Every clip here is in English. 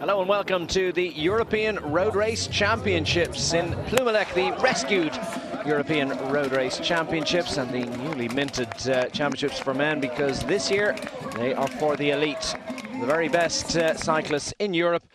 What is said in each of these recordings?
Hello and welcome to the European Road Race Championships in Plumelec, the rescued European Road Race Championships and the newly minted championships for men, because this year they are for the elite, the very best cyclists in Europe.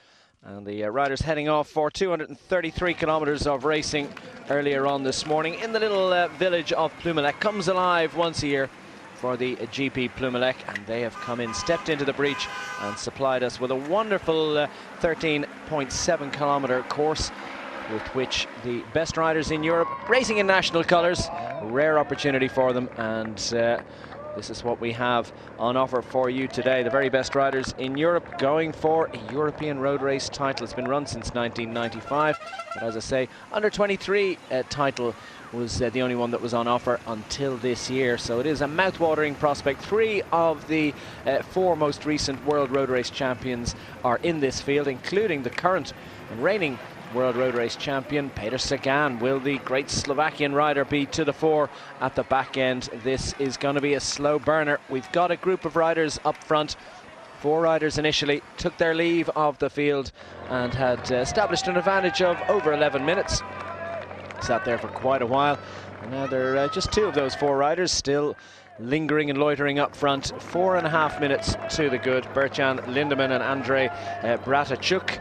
And the riders heading off for 233 kilometers of racing earlier on this morning in the little village of Plumelec. Comes alive once a year for the GP Plumelec, and they have come in, stepped into the breach and supplied us with a wonderful 13.7 kilometer course with which the best riders in Europe racing in national colours. Rare opportunity for them, and this is what we have on offer for you today. The very best riders in Europe going for a European road race title. It's been run since 1995, but as I say, under 23 title was the only one that was on offer until this year. So it is a mouth-watering prospect. 3 of the 4 most recent World Road Race champions are in this field, including the current and reigning World Road Race champion, Peter Sagan. Will the great Slovakian rider be to the fore at the back end? This is going to be a slow burner. We've got a group of riders up front. 4 riders initially took their leave of the field and had established an advantage of over 11 minutes. Sat there for quite a while, and now there are just 2 of those 4 riders still lingering and loitering up front. 4.5 minutes to the good. Berchan Lindemann and Andrei Bratachuk,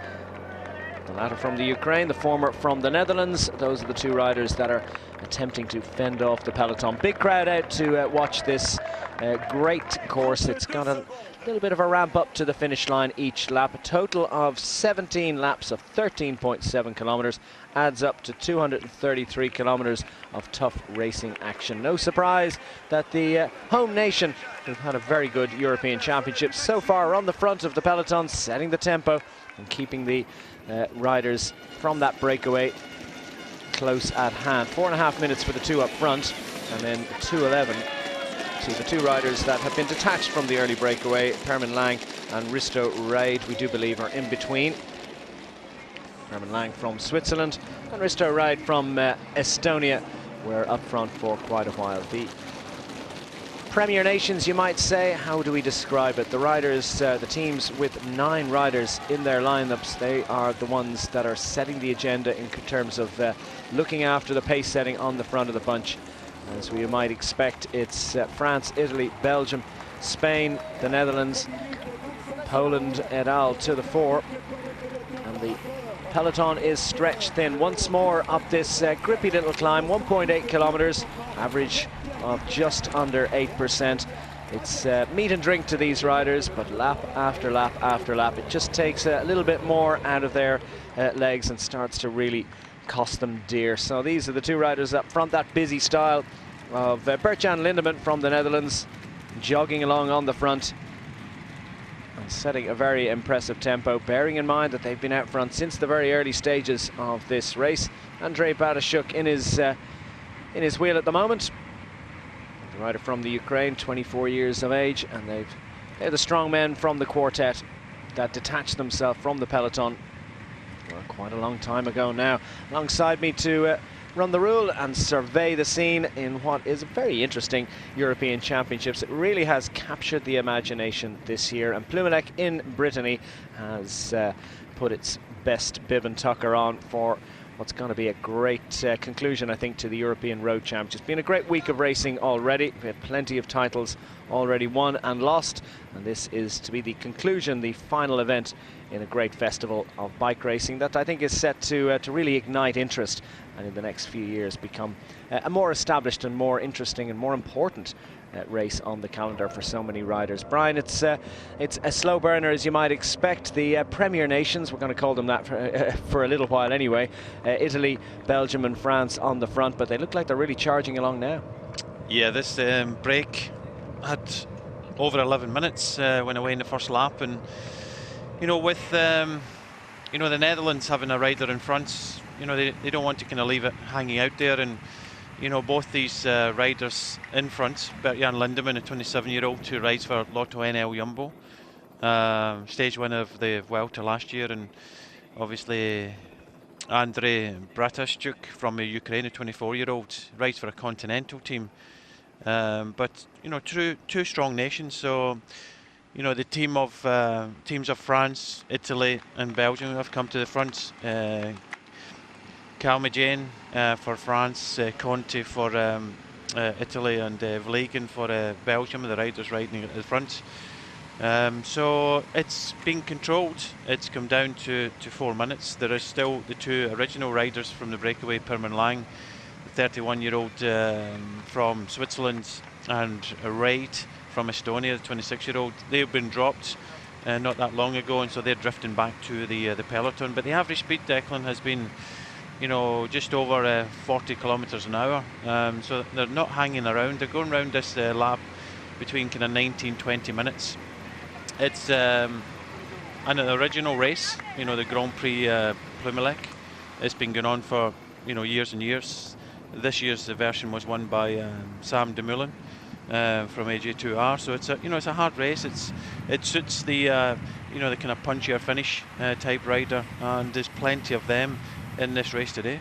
the latter from the Ukraine, the former from the Netherlands. Those are the 2 riders that are attempting to fend off the peloton. Big crowd out to watch this great course. It's got a little bit of a ramp up to the finish line each lap. A total of 17 laps of 13.7 kilometers adds up to 233 kilometers of tough racing action. No surprise that the home nation, who've had a very good European Championship so far, are on the front of the peloton, setting the tempo and keeping the riders from that breakaway close at hand. 4.5 minutes for the 2 up front, and then 2:11 to the 2 riders that have been detached from the early breakaway. Herman Lang and Risto Raid, we do believe, are in between. Herman Lang from Switzerland and Risto Raid from Estonia were up front for quite a while. The Premier Nations, you might say. How do we describe it? The riders, the teams with 9 riders in their lineups, they are the ones that are setting the agenda in terms of looking after the pace setting on the front of the bunch. As we might expect, it's France, Italy, Belgium, Spain, the Netherlands, Poland et al. To the fore. And the peloton is stretched thin once more up this grippy little climb. 1.8 kilometers, average of just under 8%. It's meat and drink to these riders, but lap after lap after lap, it just takes a little bit more out of their legs and starts to really cost them dear. So these are the 2 riders up front, that busy style of Berchan Lindemann from the Netherlands, jogging along on the front and setting a very impressive tempo, bearing in mind that they've been out front since the very early stages of this race. Andrei Bratachuk in his wheel at the moment. The rider from the Ukraine, 24 years of age, and they're the strong men from the quartet that detached themselves from the peloton quite a long time ago now. Alongside me to run the rule and survey the scene in what is a very interesting European Championships. It really has captured the imagination this year, and Plumelec in Brittany has put its best bib and tucker on for what's going to be a great conclusion, I think, to the European Road Championships. It's been a great week of racing already. We had plenty of titles already won and lost, and this is to be the conclusion, the final event in a great festival of bike racing that I think is set to really ignite interest, and in the next few years become a more established and more interesting and more important race on the calendar for so many riders. Brian, it's a slow burner, as you might expect. The Premier Nations, we're going to call them that for a little while anyway. Italy, Belgium and France on the front, but they look like they're really charging along now. Yeah, this break had over 11 minutes, went away in the first lap, and you know, with you know, the Netherlands having a rider in front, you know, they don't want to kind of leave it hanging out there. And you know, both these riders in front, Berchan Lindemann, a 27-year-old who rides for Lotto NL Jumbo, stage winner of the Vuelta last year, and obviously Andrei Bratachuk from Ukraine, a 24-year-old, rides for a continental team. But you know, two strong nations. So you know, the teams of France, Italy, and Belgium have come to the front. Calmejane for France, Conti for Italy, and Vliegen for Belgium, the riders riding at the front. So it's been controlled. It's come down to 4 minutes. There is still the two original riders from the breakaway, Permin Lang, the 31-year-old from Switzerland, and Reid from Estonia, the 26-year-old. They've been dropped not that long ago, and so they're drifting back to the peloton. But the average speed, Declan, has been, you know, just over 40 kilometres an hour. So they're not hanging around. They're going around this lap between kind of 19-20 minutes. It's an original race, you know, the Grand Prix Plumelec. It's been going on for, you know, years and years. This year's version was won by Sam Dumoulin from AJ2R. So it's a, you know, it's a hard race. It suits the you know, the kind of punchier finish type rider, and there's plenty of them in this race today.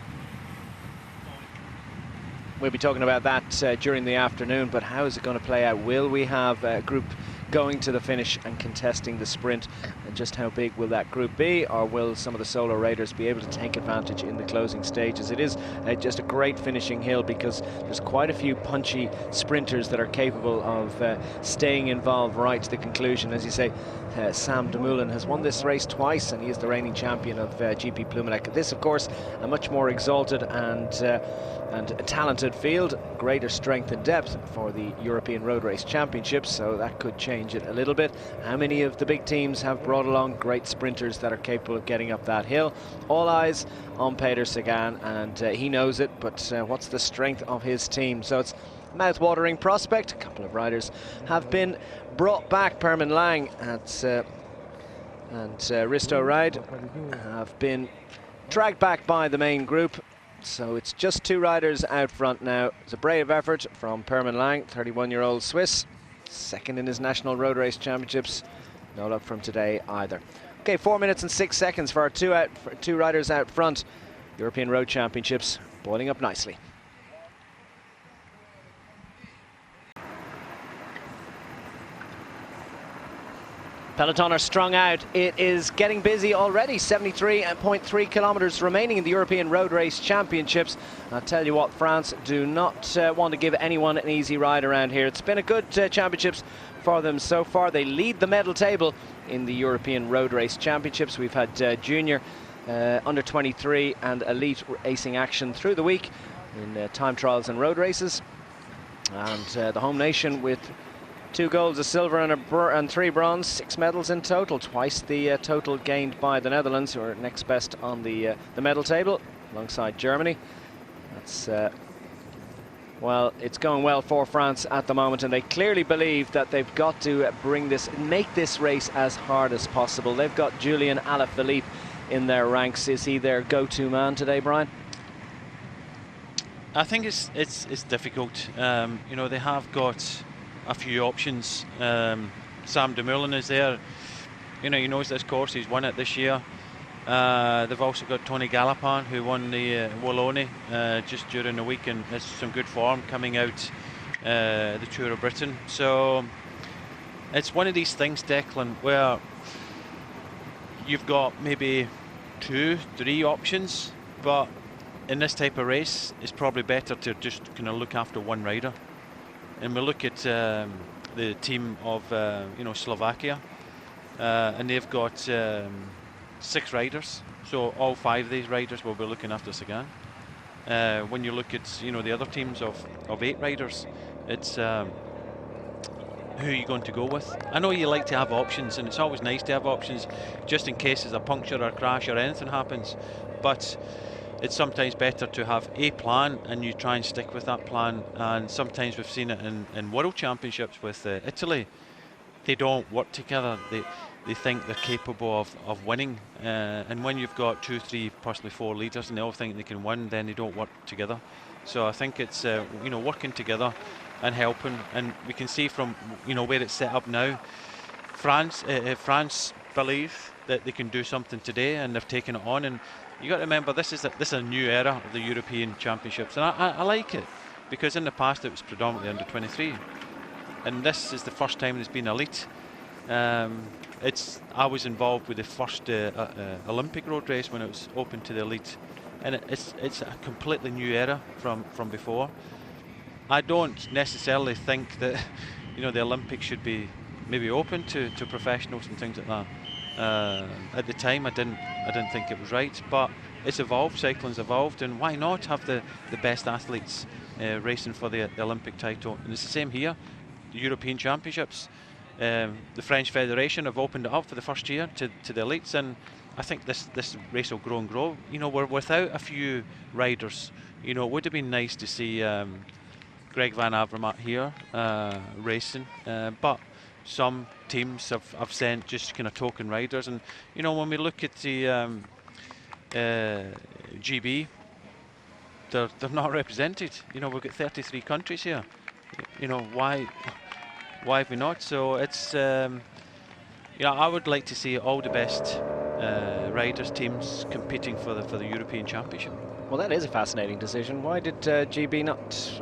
We'll be talking about that during the afternoon, but how is it going to play out? Will we have a group going to the finish and contesting the sprint, and just how big will that group be, or will some of the solo raiders be able to take advantage in the closing stages? It is just a great finishing hill, because there's quite a few punchy sprinters that are capable of staying involved right to the conclusion. As you say, Sam Dumoulin has won this race twice, and he is the reigning champion of GP Plumelec. This, of course, a much more exalted and a talented field, greater strength and depth for the European Road Race Championships, so that could change it a little bit. How many of the big teams have brought along great sprinters that are capable of getting up that hill? All eyes on Peter Sagan, and he knows it, but what's the strength of his team? So it's mouth-watering prospect. A couple of riders have been brought back. Permin Lang and Risto Ride have been dragged back by the main group. So it's just two riders out front now. It's a brave effort from Permin Lang, 31-year-old Swiss, second in his national road race championships. No luck from today either. Okay, 4 minutes and 6 seconds for our two riders out front. European Road Championships boiling up nicely. Peloton are strung out. It is getting busy already. 73.3 kilometers remaining in the European Road Race Championships. I'll tell you what, France do not want to give anyone an easy ride around here. It's been a good championships for them so far. They lead the medal table in the European Road Race Championships. We've had junior, under 23 and elite racing action through the week in time trials and road races. And the home nation with 2 golds, a silver and 3 bronze, 6 medals in total, twice the total gained by the Netherlands, who are next best on the medal table, alongside Germany. That's well, it's going well for France at the moment, and they clearly believe that they've got to make this race as hard as possible. They've got Julian Alaphilippe in their ranks. Is he their go-to man today, Brian? I think it's difficult. You know, they have got a few options. Sam Dumoulin is there. You know, he knows this course. He's won it this year. They've also got Tony Gallopin, who won the Wallonie just during the week, and has some good form coming out the Tour of Britain. So it's one of these things, Declan, where you've got maybe 2-3 options, but in this type of race, it's probably better to just kind of look after one rider. And we look at the team of you know, Slovakia, and they've got 6 riders. So all 5 of these riders will be looking after Sagan. When you look at, you know, the other teams of 8 riders, it's who are you going to go with? I know you like to have options, and it's always nice to have options just in case there's a puncture or a crash or anything happens. But it's sometimes better to have a plan and you try and stick with that plan. And sometimes we've seen it in World Championships with Italy. They don't work together. They think they're capable of winning. And when you've got 2, 3, possibly 4 leaders and they all think they can win, then they don't work together. So I think it's you know, working together and helping. And we can see from, you know, where it's set up now, France believe that they can do something today, and they've taken it on. And you got to remember, this is a new era of the European Championships, and I like it, because in the past it was predominantly under 23, and this is the first time there's been elite. I was involved with the first Olympic road race when it was open to the elite, and it's a completely new era from before. I don't necessarily think that the Olympics should be maybe open to professionals and things like that. At the time, I didn't think it was right, but it's evolved. Cycling's evolved, and why not have the best athletes racing for the Olympic title? And it's the same here. The European Championships. The French Federation have opened it up for the first year to the elites, and I think this race will grow and grow. We're without a few riders. It would have been nice to see Greg Van Avermaet here racing, but some teams have sent just kind of token riders, and when we look at the GB, they're not represented. We've got 33 countries here. Why have we not? So it's I would like to see all the best riders teams competing for the European Championship. Well, that is a fascinating decision. Why did GB not,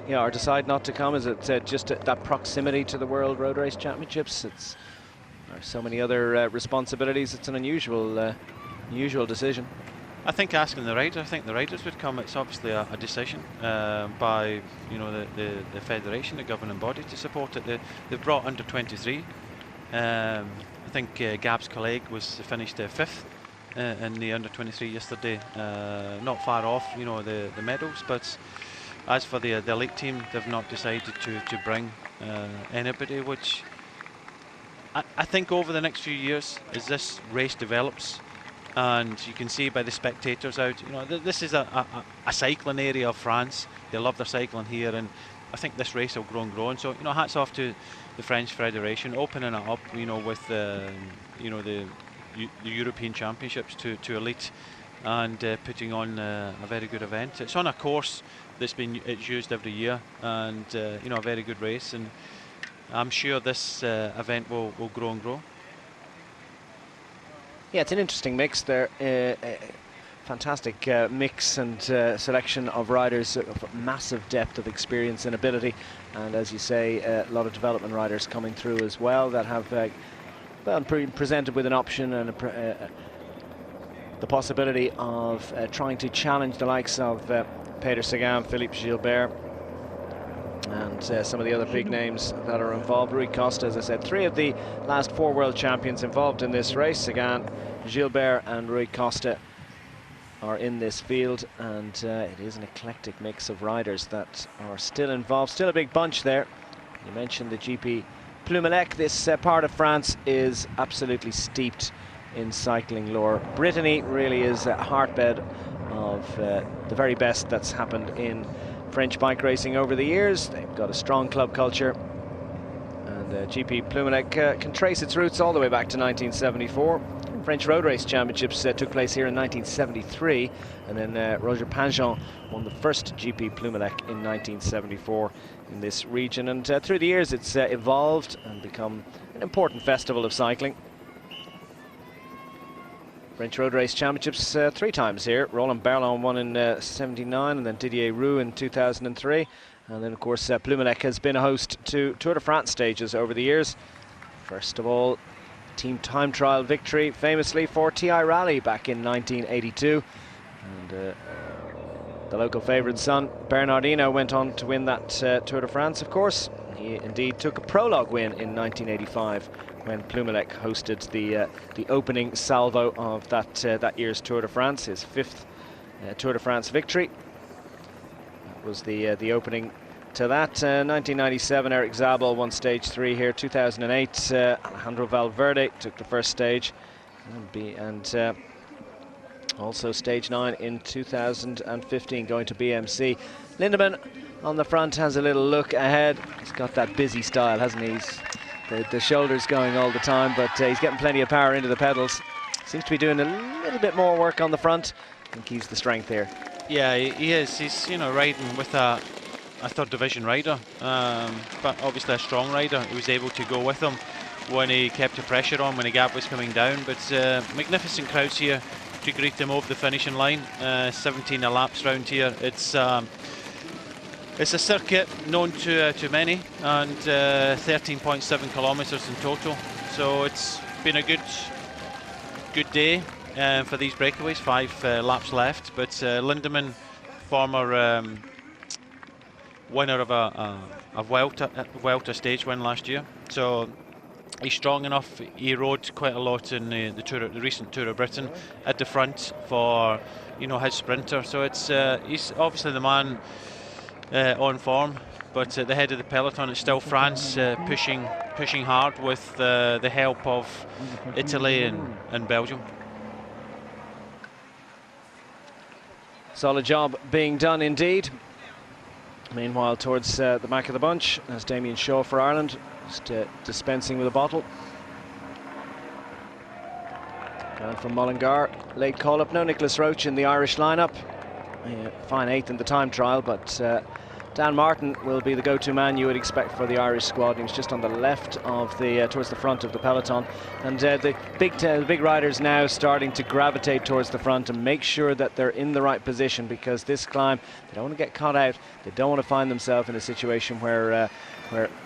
or decide not to come? Is it just that proximity to the World Road Race Championships? There are so many other responsibilities. It's an unusual decision. I think asking the riders, I think the riders would come. It's obviously a decision by the federation, the governing body, to support it. They've brought under 23. I think Gab's colleague finished 5th in the under 23 yesterday. Not far off, the medals. But as for the elite team, they've not decided to bring anybody. Which I think over the next few years, as this race develops, and you can see by the spectators out, this is a cycling area of France. They love their cycling here, and I think this race will grow and grow. And so, hats off to the French Federation opening it up, with the European Championships to elite, and putting on a very good event. It's on a course it's used every year, and a very good race. And I'm sure this event will grow and grow. Yeah, it's an interesting mix there. Fantastic mix and selection of riders of massive depth of experience and ability, and as you say, a lot of development riders coming through as well that have presented with an option and the possibility of trying to challenge the likes of Peter Sagan, Philippe, Gilbert, and some of the other big names that are involved. Rui Costa, as I said, 3 of the last 4 world champions involved in this race. Sagan, Gilbert and Rui Costa are in this field, and it is an eclectic mix of riders that are still involved. Still a big bunch there. You mentioned the GP Plumelec. This part of France is absolutely steeped in cycling lore. Brittany really is a heartbed of the very best that's happened in French bike racing over the years. They've got a strong club culture, and GP Plumelec can trace its roots all the way back to 1974. French Road Race Championships took place here in 1973, and then Roger Pingeon won the first GP Plumelec in 1974 in this region. And through the years it's evolved and become an important festival of cycling. French Road Race Championships 3 times here. Roland Berlon won in 79, and then Didier Roux in 2003. And then, of course, Plumelec has been a host to Tour de France stages over the years. First of all, team time trial victory, famously for TI Rally back in 1982. And the local favourite son, Bernardino, went on to win that Tour de France, of course. He indeed took a prologue win in 1985. When Plumelec hosted the opening salvo of that year's Tour de France, his 5th Tour de France victory. That was the opening to that. 1997, Eric Zabel won stage 3 here. 2008, Alejandro Valverde took the first stage, and also stage 9 in 2015, going to BMC. Lindemann on the front has a little look ahead. He's got that busy style, hasn't he? The shoulders going all the time, but he's getting plenty of power into the pedals. Seems to be doing a little bit more work on the front. I think he's the strength here. Yeah, he is. He's riding with a 3rd division rider, but obviously a strong rider. He was able to go with him when he kept the pressure on, when the gap was coming down. But magnificent crowds here to greet him over the finishing line. 17 laps round here. It's It's a circuit known to many, and 13.7 kilometres in total. So it's been a good day for these breakaways. 5 laps left, but Lindemann, former winner of a Vuelta stage win last year, so he's strong enough. He rode quite a lot in the recent Tour of Britain at the front for his sprinter. So it's he's obviously the man on form, but at the head of the peloton it's still France pushing hard with the help of Italy and Belgium. Solid job being done indeed. Meanwhile, towards the back of the bunch, as Damien Shaw for Ireland, just dispensing with a bottle. Down from Mullingar, late call-up. No Nicholas Roach in the Irish lineup. Fine 8th in the time trial, but Dan Martin will be the go-to man you would expect for the Irish squad. He was just on the left of the towards the front of the peloton, and the big riders now starting to gravitate towards the front and make sure that they're in the right position, because this climb, they don't want to get caught out. They don't want to find themselves in a situation where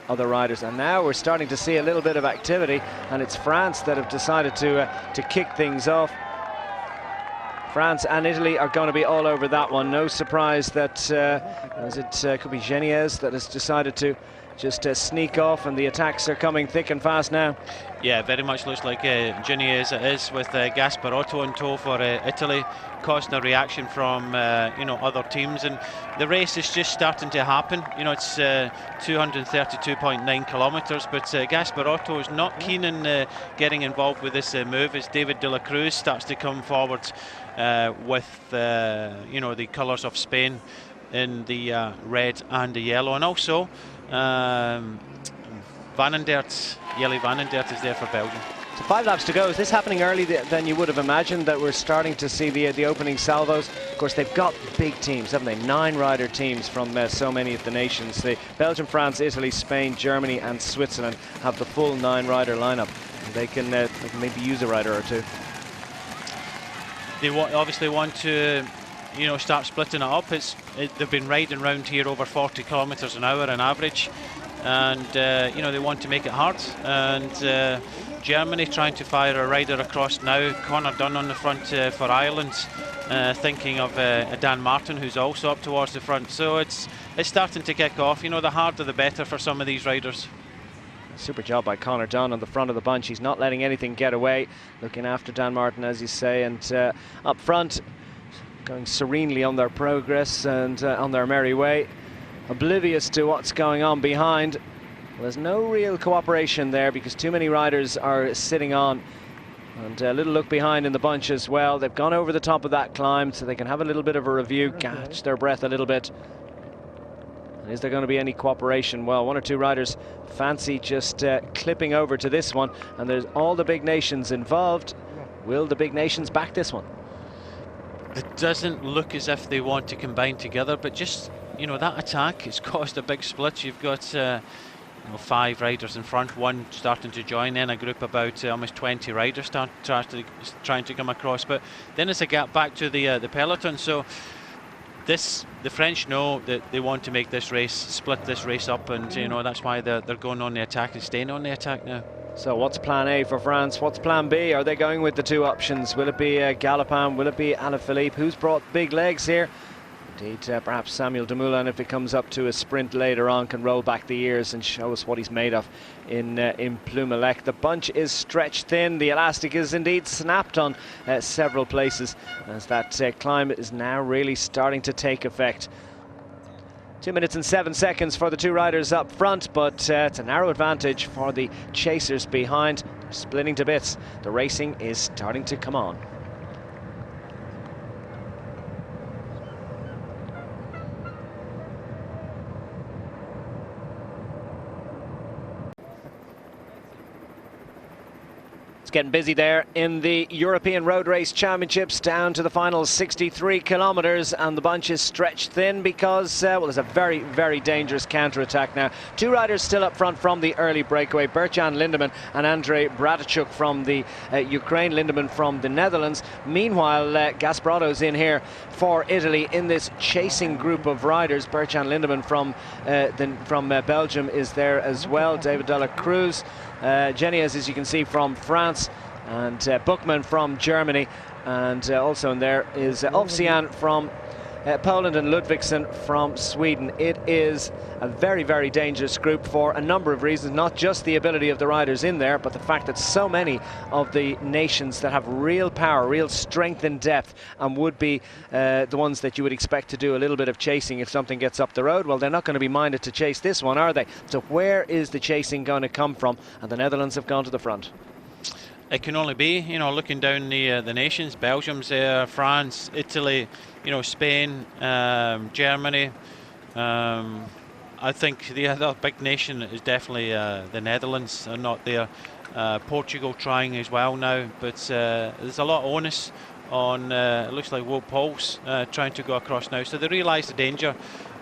other riders. And now we're starting to see a little bit of activity, and it's France that have decided to kick things off. France and Italy are going to be all over that one. No surprise that as it could be Geniez that has decided to just sneak off, and the attacks are coming thick and fast now. Yeah, very much looks like Geniez it is, with Gasparotto in tow for Italy, causing a reaction from other teams, and the race is just starting to happen. It's 232.9 kilometres, but Gasparotto is not keen in getting involved with this move as David de la Cruz starts to come forward with the colours of Spain in the red and the yellow, and also Van den Dert, Jelle Van den Dert is there for Belgium. So 5 laps to go. Is this happening early than you would have imagined, that we're starting to see the opening salvos? Of course, they've got big teams, haven't they? 9 rider teams from so many of the nations. Belgium, France, Italy, Spain, Germany and Switzerland have the full 9 rider lineup. And they can maybe use a rider or two. They obviously want to start splitting it up. They've been riding around here over 40 kilometres an hour on average, and they want to make it hard. And Germany trying to fire a rider across now. Conor Dunn on the front for Ireland, thinking of Dan Martin, who's also up towards the front. So it's starting to kick off. The harder the better for some of these riders. Super job by Conor Dunn on the front of the bunch. He's not letting anything get away, looking after Dan Martin, as you say, and up front going serenely on their progress and on their merry way, oblivious to what's going on behind. Well, there's no real cooperation there because too many riders are sitting on, and a little look behind in the bunch as well. They've gone over the top of that climb so they can have a little bit of a review, catch their breath a little bit. And is there going to be any cooperation? Well, 1 or 2 riders fancy just clipping over to this one, and there's all the big nations involved. Will the big nations back this one? It doesn't look as if they want to combine together, but just that attack has caused a big split. You've got 5 riders in front, 1 starting to join, then a group about almost 20 riders trying to come across, but then it's a gap back to the peloton. So the French know that they want to make this race, split this race up, and that's why they're going on the attack and staying on the attack now. So what's plan A for France? What's plan B? Are they going with the 2 options? Will it be Gallopin? Will it be Alaphilippe? Who's brought big legs here? Indeed, perhaps Samuel Dumoulin, if it comes up to a sprint later on, can roll back the ears and show us what he's made of in Plumelec. The bunch is stretched thin. The elastic is indeed snapped on several places as that climb is now really starting to take effect. 2 minutes and 7 seconds for the 2 riders up front, but it's a narrow advantage for the chasers behind. They're splitting to bits. The racing is starting to come on. It's getting busy there in the European Road Race Championships, down to the final 63 kilometres, and the bunch is stretched thin because, well, there's a very, very dangerous counter-attack now. Two riders still up front from the early breakaway, Bert-Jan Lindemann and Andrzej Bratachuk from the Ukraine, Lindemann from the Netherlands. Meanwhile, Gasparotto's in here for Italy in this chasing group of riders. Bert-Jan Lindemann from Belgium is there as well, David de la Cruz. Geniez, as you can see, from France, and Buchmann from Germany, and also in there is Ovsian from Poland and Ludvigsen from Sweden. It is a very, very dangerous group for a number of reasons, not just the ability of the riders in there, but the fact that so many of the nations that have real power, real strength and depth, and would be the ones that you would expect to do a little bit of chasing if something gets up the road, well, they're not going to be minded to chase this one, are they? So where is the chasing going to come from? And the Netherlands have gone to the front. It can only be, you know, looking down the nations. Belgium's there, France, Italy, you know, Spain, Germany. I think the other big nation is definitely the Netherlands are not there. Portugal trying as well now, but there's a lot of onus on, it looks like Wout Poels trying to go across now. So they realise the danger,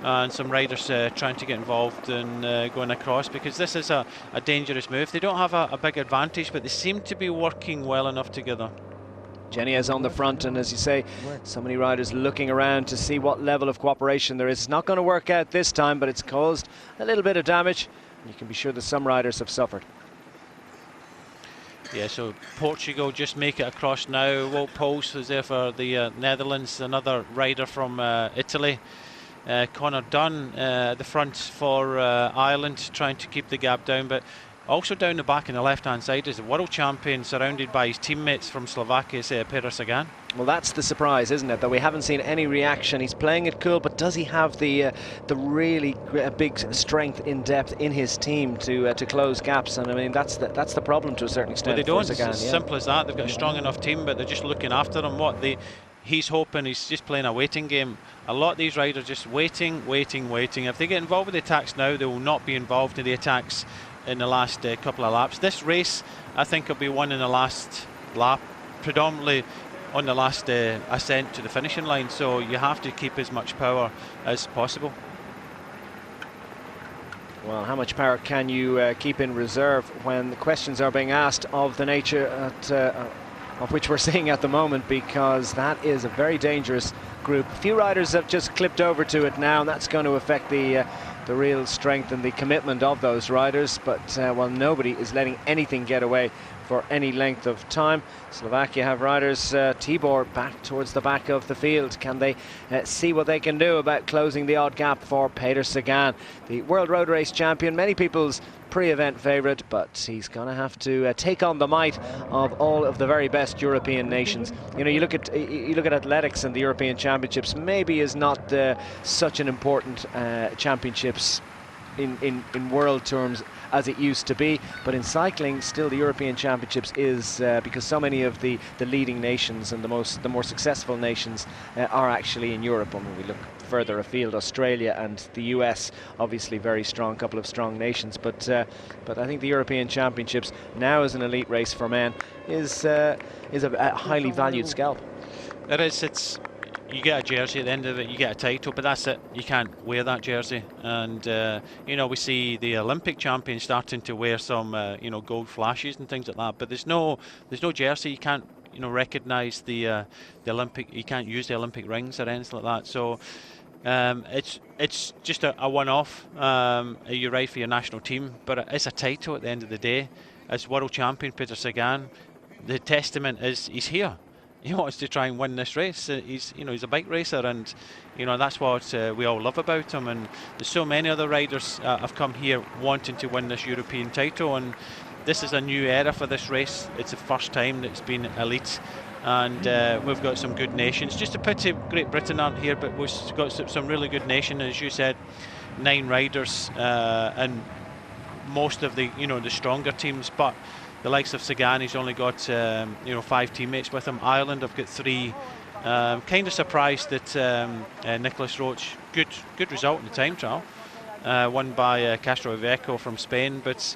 and some riders trying to get involved and going across, because this is a dangerous move. They don't have a big advantage, but they seem to be working well enough together. Geniez on the front, and as you say, so many riders looking around to see what level of cooperation there is. It's not going to work out this time, but it's caused a little bit of damage. You can be sure that some riders have suffered. Yeah, so Portugal just make it across now. Wout Poels is there for the Netherlands, another rider from Italy. Connor Dunn at the front for Ireland, trying to keep the gap down, but also down the back on the left-hand side is the world champion, surrounded by his teammates from Slovakia, Peter Sagan. Well, that's the surprise, isn't it? That we haven't seen any reaction. He's playing it cool, but does he have the really big strength in depth in his team to close gaps? And I mean, that's the problem to a certain extent. Well, they don't. Sagan, it's as simple as that. They've got a strong enough team, but they're just looking after him. He's hoping he's just playing a waiting game. A lot of these riders just waiting. If they get involved with the attacks now, they will not be involved in the attacks in the last couple of laps. This race, I think, will be won in the last lap, predominantly on the last ascent to the finishing line. So you have to keep as much power as possible. Well, how much power can you keep in reserve when the questions are being asked of the nature of which we're seeing at the moment, because that is a very dangerous group. A few riders have just clipped over to it now, and that's going to affect the real strength and the commitment of those riders. But well, nobody is letting anything get away for any length of time. Slovakia have riders, Tibor back towards the back of the field. Can they see what they can do about closing the odd gap for Peter Sagan, the World Road Race champion, many people's pre-event favourite, but he's going to have to take on the might of all of the very best European nations. You know, you look at athletics and the European Championships, maybe is not such an important championships in world terms as it used to be, but in cycling still the European Championships is because so many of the leading nations and the more successful nations are actually in Europe. When we look further afield, Australia and the US, obviously very strong, couple of strong nations, but I think the European Championships now as an elite race for men is a highly valued scalp. It is. You get a jersey at the end of it, you get a title, but that's it. You can't wear that jersey. And you know, we see the Olympic champions starting to wear some you know, gold flashes and things like that, but there's no jersey. You can't, you know, recognize the Olympic, you can't use the Olympic rings or anything like that. So it's just a one-off. You're right for your national team, but it's a title at the end of the day. As world champion Peter Sagan, the testament is he's here. He wants to try and win this race. He's a bike racer, and you know, that's what we all love about him. And there's so many other riders have come here wanting to win this European title, and this is a new era for this race. It's the first time that it's been elite, and we've got some good nations. Just a pity Great Britain aren't here, but we've got some really good nations. As you said, 9 riders, and most of the stronger teams, but the likes of Sagan, he's only got 5 teammates with him. Ireland have got 3. Kind of surprised that Nicholas Roach, good result in the time trial, won by Castro Iveco from Spain, but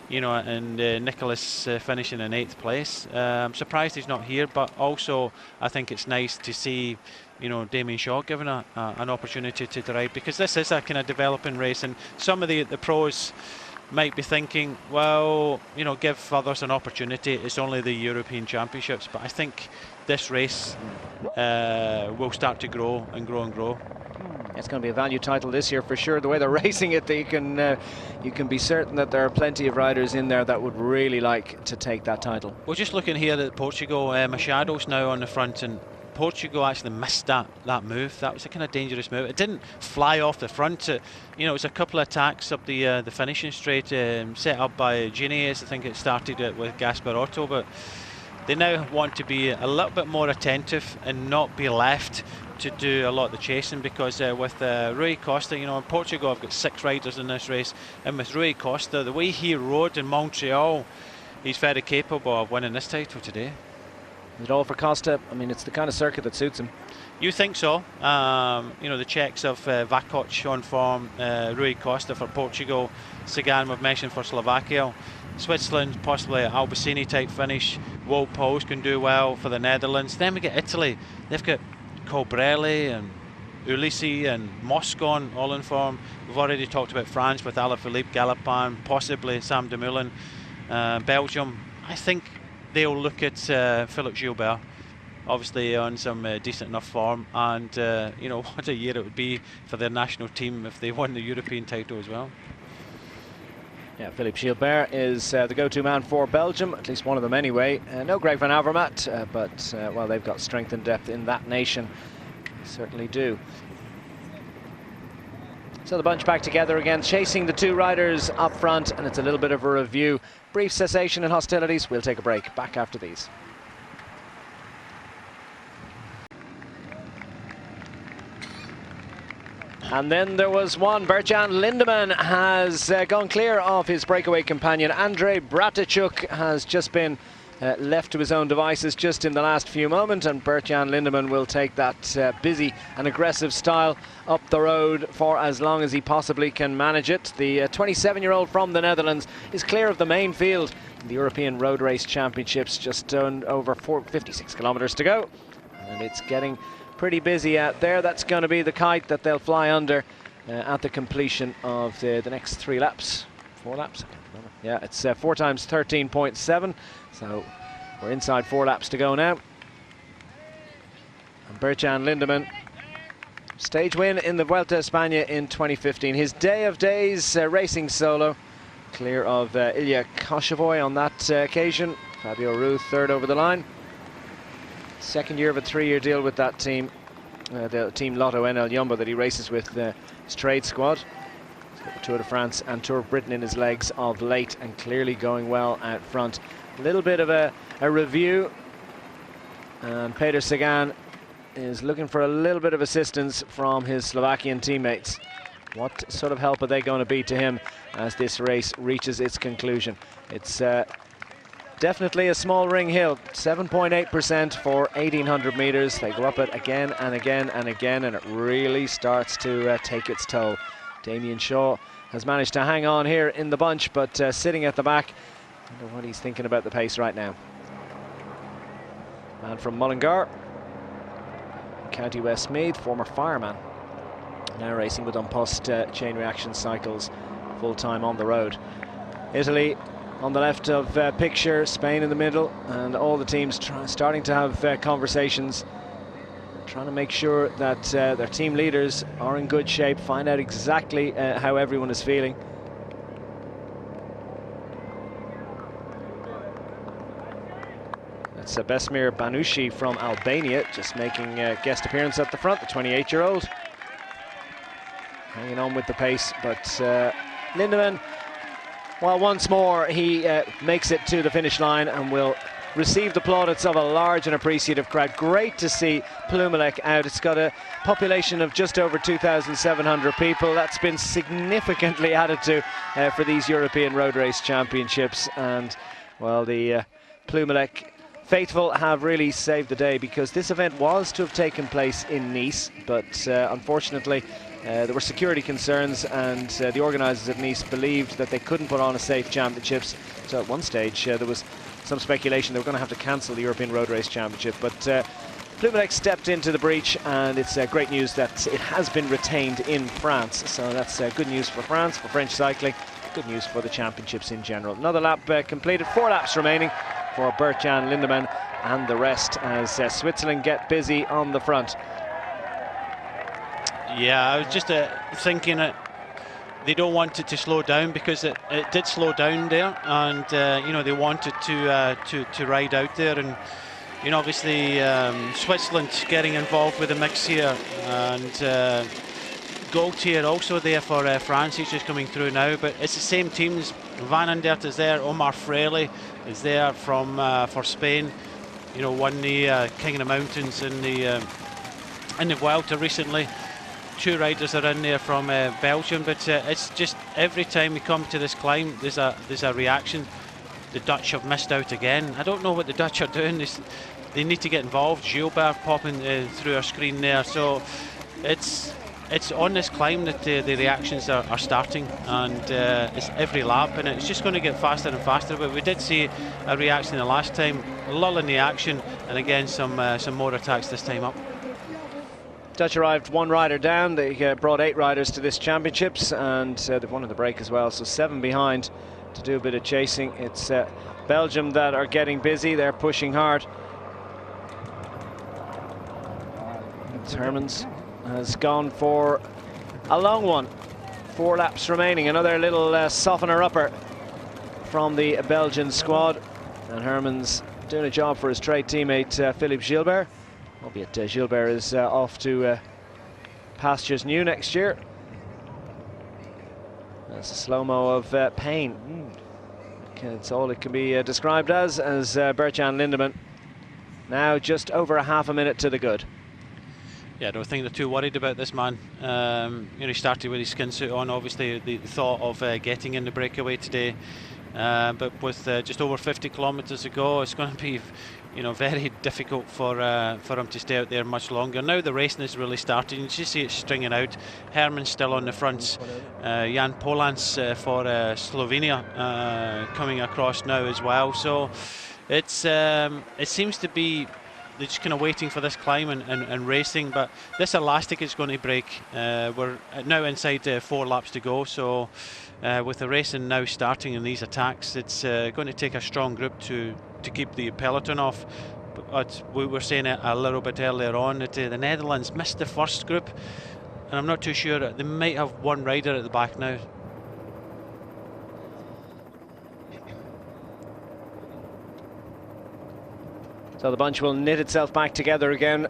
you know, and Nicholas finishing in 8th place. I'm surprised he's not here, but also I think it's nice to see, you know, Damien Shaw given an opportunity to ride, because this is a kind of developing race, and some of the pros might be thinking, well, you know, give others an opportunity. It's only the European Championships, but I think this race will start to grow and grow and grow. It's going to be a value title this year for sure. The way they're racing it, you can be certain that there are plenty of riders in there that would really like to take that title. We're just looking here at Portugal. Machado's now on the front, and Portugal actually missed that move. That was a kind of dangerous move. It didn't fly off the front. You know, it was a couple of attacks up the finishing straight, set up by Genius. I think it started with Gasparotto, but they now want to be a little bit more attentive and not be left to do a lot of the chasing, because with Rui Costa, you know, in Portugal I've got 6 riders in this race, and with Rui Costa, the way he rode in Montreal, he's very capable of winning this title today. Is it all for Costa? I mean, it's the kind of circuit that suits him. You think so? You know, the Czechs of Vacok on form, Rui Costa for Portugal, Sagan we've mentioned for Slovakia, Switzerland possibly an Albacini type finish, Wout Poels can do well for the Netherlands. Then we get Italy, they've got Colbrelli and Ulissi and Moscon all in form. We've already talked about France with Alaphilippe, Gallopin, possibly Sam Dumoulin. Belgium, I think they'll look at Philippe Gilbert, obviously on some decent enough form, and you know, what a year it would be for their national team if they won the European title as well. Yeah, Philippe Gilbert is the go-to man for Belgium, at least one of them anyway. No Greg van Avermaet, but well, they've got strength and depth in that nation. They certainly do. So the bunch back together again, chasing the 2 riders up front, and it's a little bit of a review. Brief cessation in hostilities. We'll take a break. Back after these. And then there was one. Bert-Jan Lindemann has gone clear of his breakaway companion. Andrej Bratičuk has just been left to his own devices just in the last few moments, and Bert-Jan Lindemann will take that busy and aggressive style up the road for as long as he possibly can manage it. The 27-year-old from the Netherlands is clear of the main field in the European Road Race Championships, just over 56 kilometers to go, and it's getting pretty busy out there. That's going to be the kite that they'll fly under at the completion of the next 3 laps. 4 laps? I can't remember. Yeah, it's 4 times 13.7, so we're inside 4 laps to go now. And Bert-Jan Lindemann, stage win in the Vuelta a España in 2015. His day of days racing solo, clear of Ilya Koshevoy on that occasion. Fabio Ru 3rd over the line. 2nd year of a 3-year deal with that team, the team Lotto NL Jumbo that he races with his trade squad. He's got the Tour de France and Tour of Britain in his legs of late, and clearly going well out front. A little bit of a review, and Peter Sagan is looking for a little bit of assistance from his Slovakian teammates. What sort of help are they going to be to him as this race reaches its conclusion? It's definitely a small ring hill, 7.8% for 1,800 meters. They go up it again and again and again, and it really starts to take its toll. Damien Shaw has managed to hang on here in the bunch, but sitting at the back, I wonder what he's thinking about the pace right now. Man from Mullingar, County Westmeath, former fireman, now racing with Unpost chain reaction cycles full-time on the road. Italy on the left of picture, Spain in the middle, and all the teams starting to have conversations, trying to make sure that their team leaders are in good shape, find out exactly how everyone is feeling. That's Besmir Banushi from Albania, just making a guest appearance at the front, the 28-year-old. Hanging on with the pace, but Lindemann, well, once more he makes it to the finish line and will receive the plaudits of a large and appreciative crowd. Great to see Plumelec out. It's got a population of just over 2,700 people. That's been significantly added to for these European Road Race Championships, and well, the Plumelec faithful have really saved the day, because this event was to have taken place in Nice, but unfortunately There were security concerns, and the organisers at Nice believed that they couldn't put on a safe championships. So at one stage there was some speculation they were going to have to cancel the European Road Race Championship, but Plumelec stepped into the breach, and it's great news that it has been retained in France. So that's good news for France, for French cycling, good news for the championships in general. Another lap completed, 4 laps remaining for Bert-Jan Lindemann and the rest as Switzerland get busy on the front. Yeah, I was just thinking that they don't want it to slow down, because it did slow down there, and you know, they wanted to ride out there, and you know, obviously Switzerland getting involved with the mix here, and Gaultier also there for France. He's just coming through now, but it's the same teams. Van Aert is there, Omar Freire is there from for Spain. You know, won the King of the Mountains in the Vuelta recently. 2 riders are in there from Belgium, but it's just every time we come to this climb, there's a reaction. The Dutch have missed out again. I don't know what the Dutch are doing. They need to get involved. Gilbert popping through our screen there. So it's on this climb that the reactions are starting, and it's every lap, and it's just going to get faster and faster. But we did see a reaction the last time, a lull in the action, and again some more attacks this time up. Dutch arrived 1 rider down. They brought 8 riders to this championships, and they've won in the break as well, so 7 behind to do a bit of chasing. It's Belgium that are getting busy. They're pushing hard. Hermans has gone for a long one. 4 laps remaining. Another little softener upper from the Belgian squad, and Hermans doing a job for his trade teammate Philippe Gilbert. Albeit Gilbert is off to pastures new next year. That's a slow-mo of pain. It's all it can be described as Bert-Jan Lindemann now just over a half a minute to the good. Yeah, I don't think they're too worried about this man. You know, he started with his skin suit on. Obviously, the thought of getting in the breakaway today, but with just over 50 kilometres to go, it's going to be, you know, very difficult for him to stay out there much longer. Now the racing is really starting. You just see it stringing out. Herman's still on the front. Jan Polans for Slovenia coming across now as well. So it seems to be they're just kind of waiting for this climb and racing, but this elastic is going to break. We're now inside 4 laps to go, so with the racing now starting in these attacks, it's going to take a strong group to keep the peloton off. But we were saying it a little bit earlier on that the Netherlands missed the first group, and I'm not too sure. They might have 1 rider at the back now. So the bunch will knit itself back together again.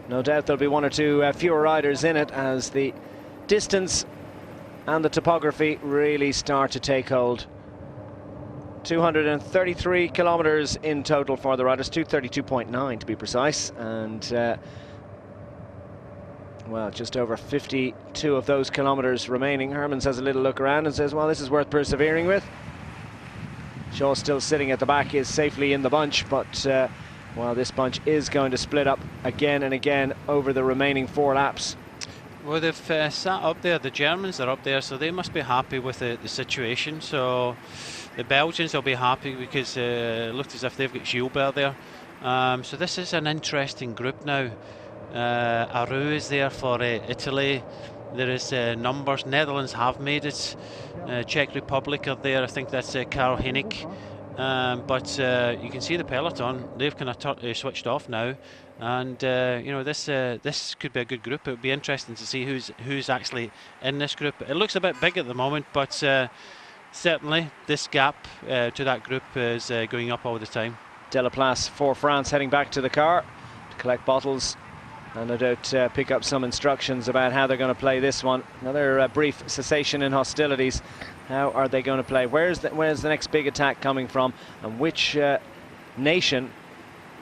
No doubt there'll be 1 or 2 fewer riders in it as the distance and the topography really start to take hold. 233 kilometers in total for the riders, 232.9 to be precise, and well, just over 52 of those kilometers remaining. Hermans has a little look around and says, well, this is worth persevering with. Shaw still sitting at the back, is safely in the bunch, but well, this bunch is going to split up again and again over the remaining 4 laps. Well, they've sat up there. The Germans are up there, so they must be happy with the situation. So the Belgians will be happy because it looked as if they've got Gilbert there. So this is an interesting group now. Aru is there for Italy. There is numbers. Netherlands have made it. Czech Republic are there. I think that's Karl Hennig. But you can see the peloton. They've kind of switched off now, and you know, this could be a good group. It would be interesting to see who's actually in this group. It looks a bit big at the moment, but certainly this gap to that group is going up all the time. Delaplace for France heading back to the car to collect bottles and no doubt pick up some instructions about how they're going to play this one. Another brief cessation in hostilities. How are they going to play? Where's the next big attack coming from, and which nation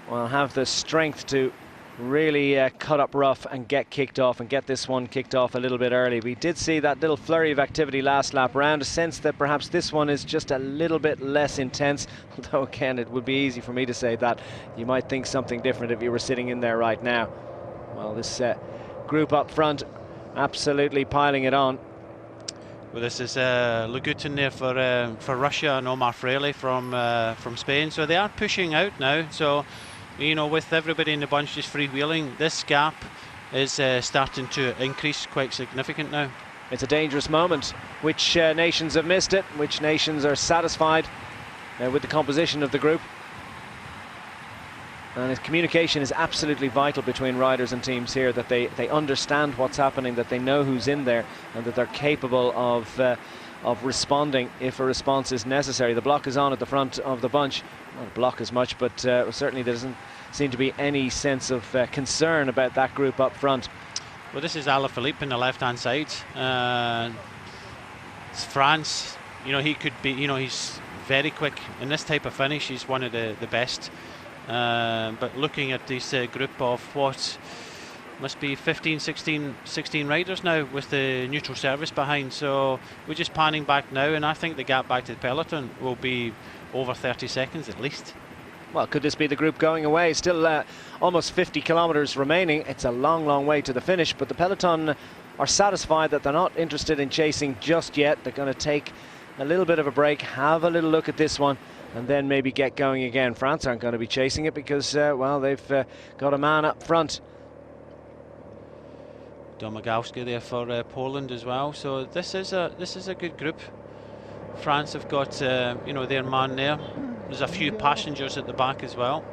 will have the strength to really cut up rough and get kicked off and get this one kicked off a little bit early? We did see that little flurry of activity last lap round, a sense that perhaps this one is just a little bit less intense, although again it would be easy for me to say that. You might think something different if you were sitting in there right now. Well, this group up front absolutely piling it on. Well, this is Lagutin there for Russia, and Omar Fraley from Spain. So they are pushing out now. So, you know, with everybody in the bunch just freewheeling, this gap is starting to increase quite significant now. It's a dangerous moment. Which nations have missed it? Which nations are satisfied with the composition of the group? And communication is absolutely vital between riders and teams here, that they understand what's happening, that they know who's in there, and that they're capable of responding if a response is necessary. The block is on at the front of the bunch. Not a block as much, but certainly there doesn't seem to be any sense of concern about that group up front. Well, this is Alaphilippe in the left-hand side. It's France. You know, he could be, you know, he's very quick. In this type of finish, he's one of the best. But looking at this group of what must be 15, 16 riders now with the neutral service behind, so we're just panning back now, and I think the gap back to the peloton will be over 30 seconds at least. Well, could this be the group going away? Still almost 50 kilometers remaining. It's a long way to the finish, but the peloton are satisfied that they're not interested in chasing just yet. They're going to take a little bit of a break, have a little look at this one, and then maybe get going again. France aren't going to be chasing it because, well, they've got a man up front. Domagowski there for Poland as well. So this is a good group. France have got you know, their man there. There's a few passengers at the back as well.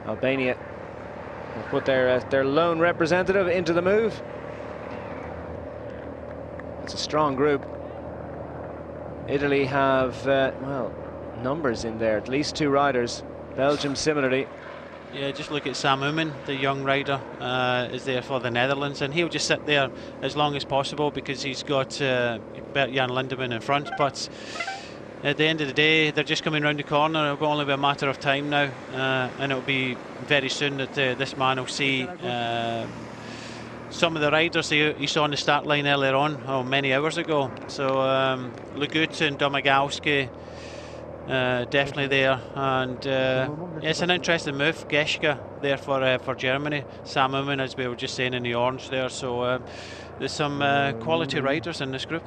Albania will put their lone representative into the move. It's a strong group. Italy have, well, numbers in there, at least 2 riders. Belgium similarly. Yeah, just look at Sam Oomen, the young rider, is there for the Netherlands, and he'll just sit there as long as possible because he's got Bert-Jan Lindemann in front. But at the end of the day, they're just coming round the corner. It'll only be a matter of time now, and it'll be very soon that this man will see some of the riders he saw on the start line earlier on, many hours ago. So Lagutin, Domagowski, definitely there, and it's an interesting move. Geschke there for Germany. Sam Oomen, as we were just saying, in the orange there. So there's some quality riders in this group.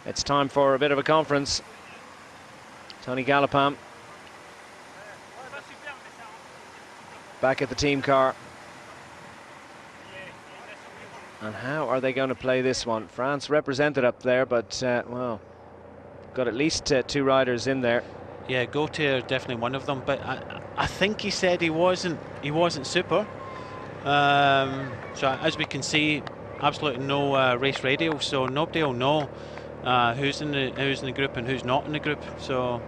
It's time for a bit of a conference. Tony Gallopin back at the team car. And how are they going to play this one? France represented up there, but well, got at least 2 riders in there. Yeah, Gautier definitely one of them, but I think he said he wasn't super. So as we can see, absolutely no race radio, so nobody will know who's in the group and who's not in the group. So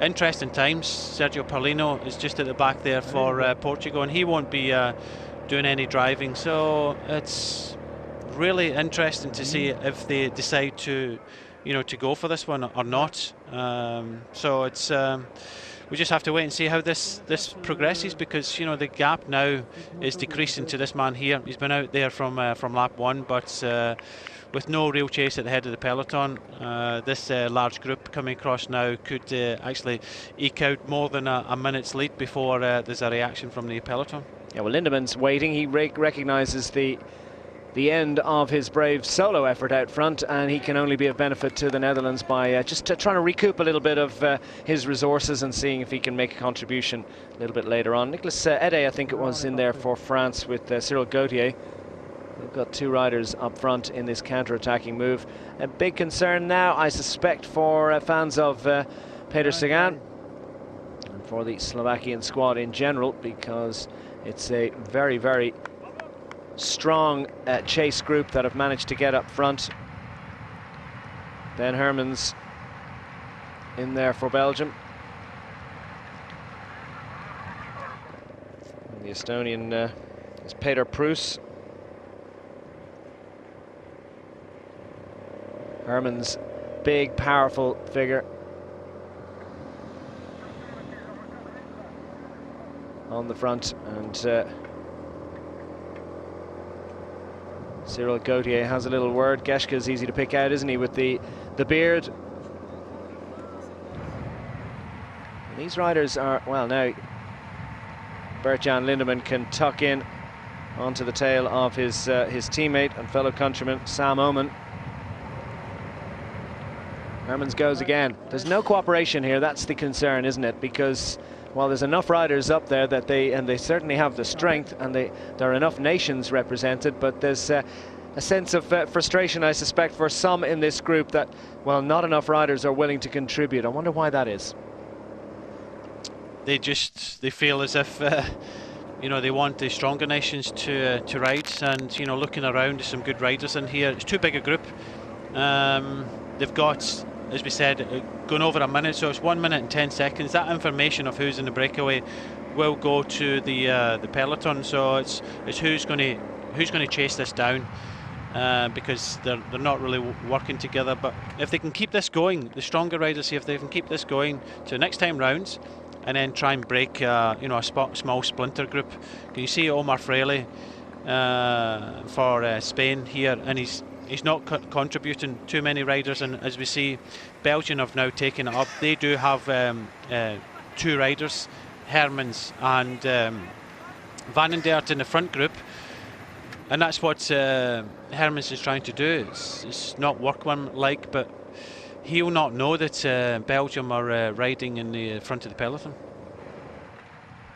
interesting times. Sergio Paulino is just at the back there for Portugal, and he won't be doing any driving. So it's really interesting to see if they decide to, you know, to go for this one or not. So it's we just have to wait and see how this progresses, because, you know, the gap now is decreasing to this man here. He's been out there from lap 1, but with no real chase at the head of the peloton. This large group coming across now could actually eke out more than a minute's lead before there's a reaction from the peloton. Yeah, well, Lindemann's waiting. He recognises the end of his brave solo effort out front, and he can only be of benefit to the Netherlands by just trying to recoup a little bit of his resources and seeing if he can make a contribution a little bit later on. Nicolas Ede, I think it was, in there for France with Cyril Gautier. We've got 2 riders up front in this counter-attacking move. A big concern now, I suspect, for fans of Peter Sagan and for the Slovakian squad in general, because it's a very strong chase group that have managed to get up front. Ben Hermans in there for Belgium. And the Estonian is Peter Prus. Hermans, big, powerful figure. On the front, and Cyril Gautier has a little word. Geschke's easy to pick out, isn't he, with the beard. These riders are, well, now Bert-Jan Lindemann can tuck in onto the tail of his teammate and fellow countryman Sam Oomen. Hermans goes again. There's no cooperation here. That's the concern, isn't it? Because while there's enough riders up there that they certainly have the strength, and there are enough nations represented, but there's a sense of frustration, I suspect, for some in this group that, well, not enough riders are willing to contribute. I wonder why that is. They feel as if you know, they want the stronger nations to ride, and you know, looking around, there's some good riders in here. It's too big a group. They've got, as we said, going over a minute, so it's 1 minute and 10 seconds. That information of who's in the breakaway will go to the peloton. So it's who's going to chase this down, because they're not really working together. But if they can keep this going, the stronger riders here, if they can keep this going to next time rounds, and then try and break you know, a small splinter group. Can you see Omar Fraile for Spain here, and he's not contributing too many riders, and as we see, Belgium have now taken it up. They do have 2 riders, Hermans and Van den Dert in the front group, and that's what Hermans is trying to do. It's not workman-like, but he'll not know that Belgium are riding in the front of the peloton.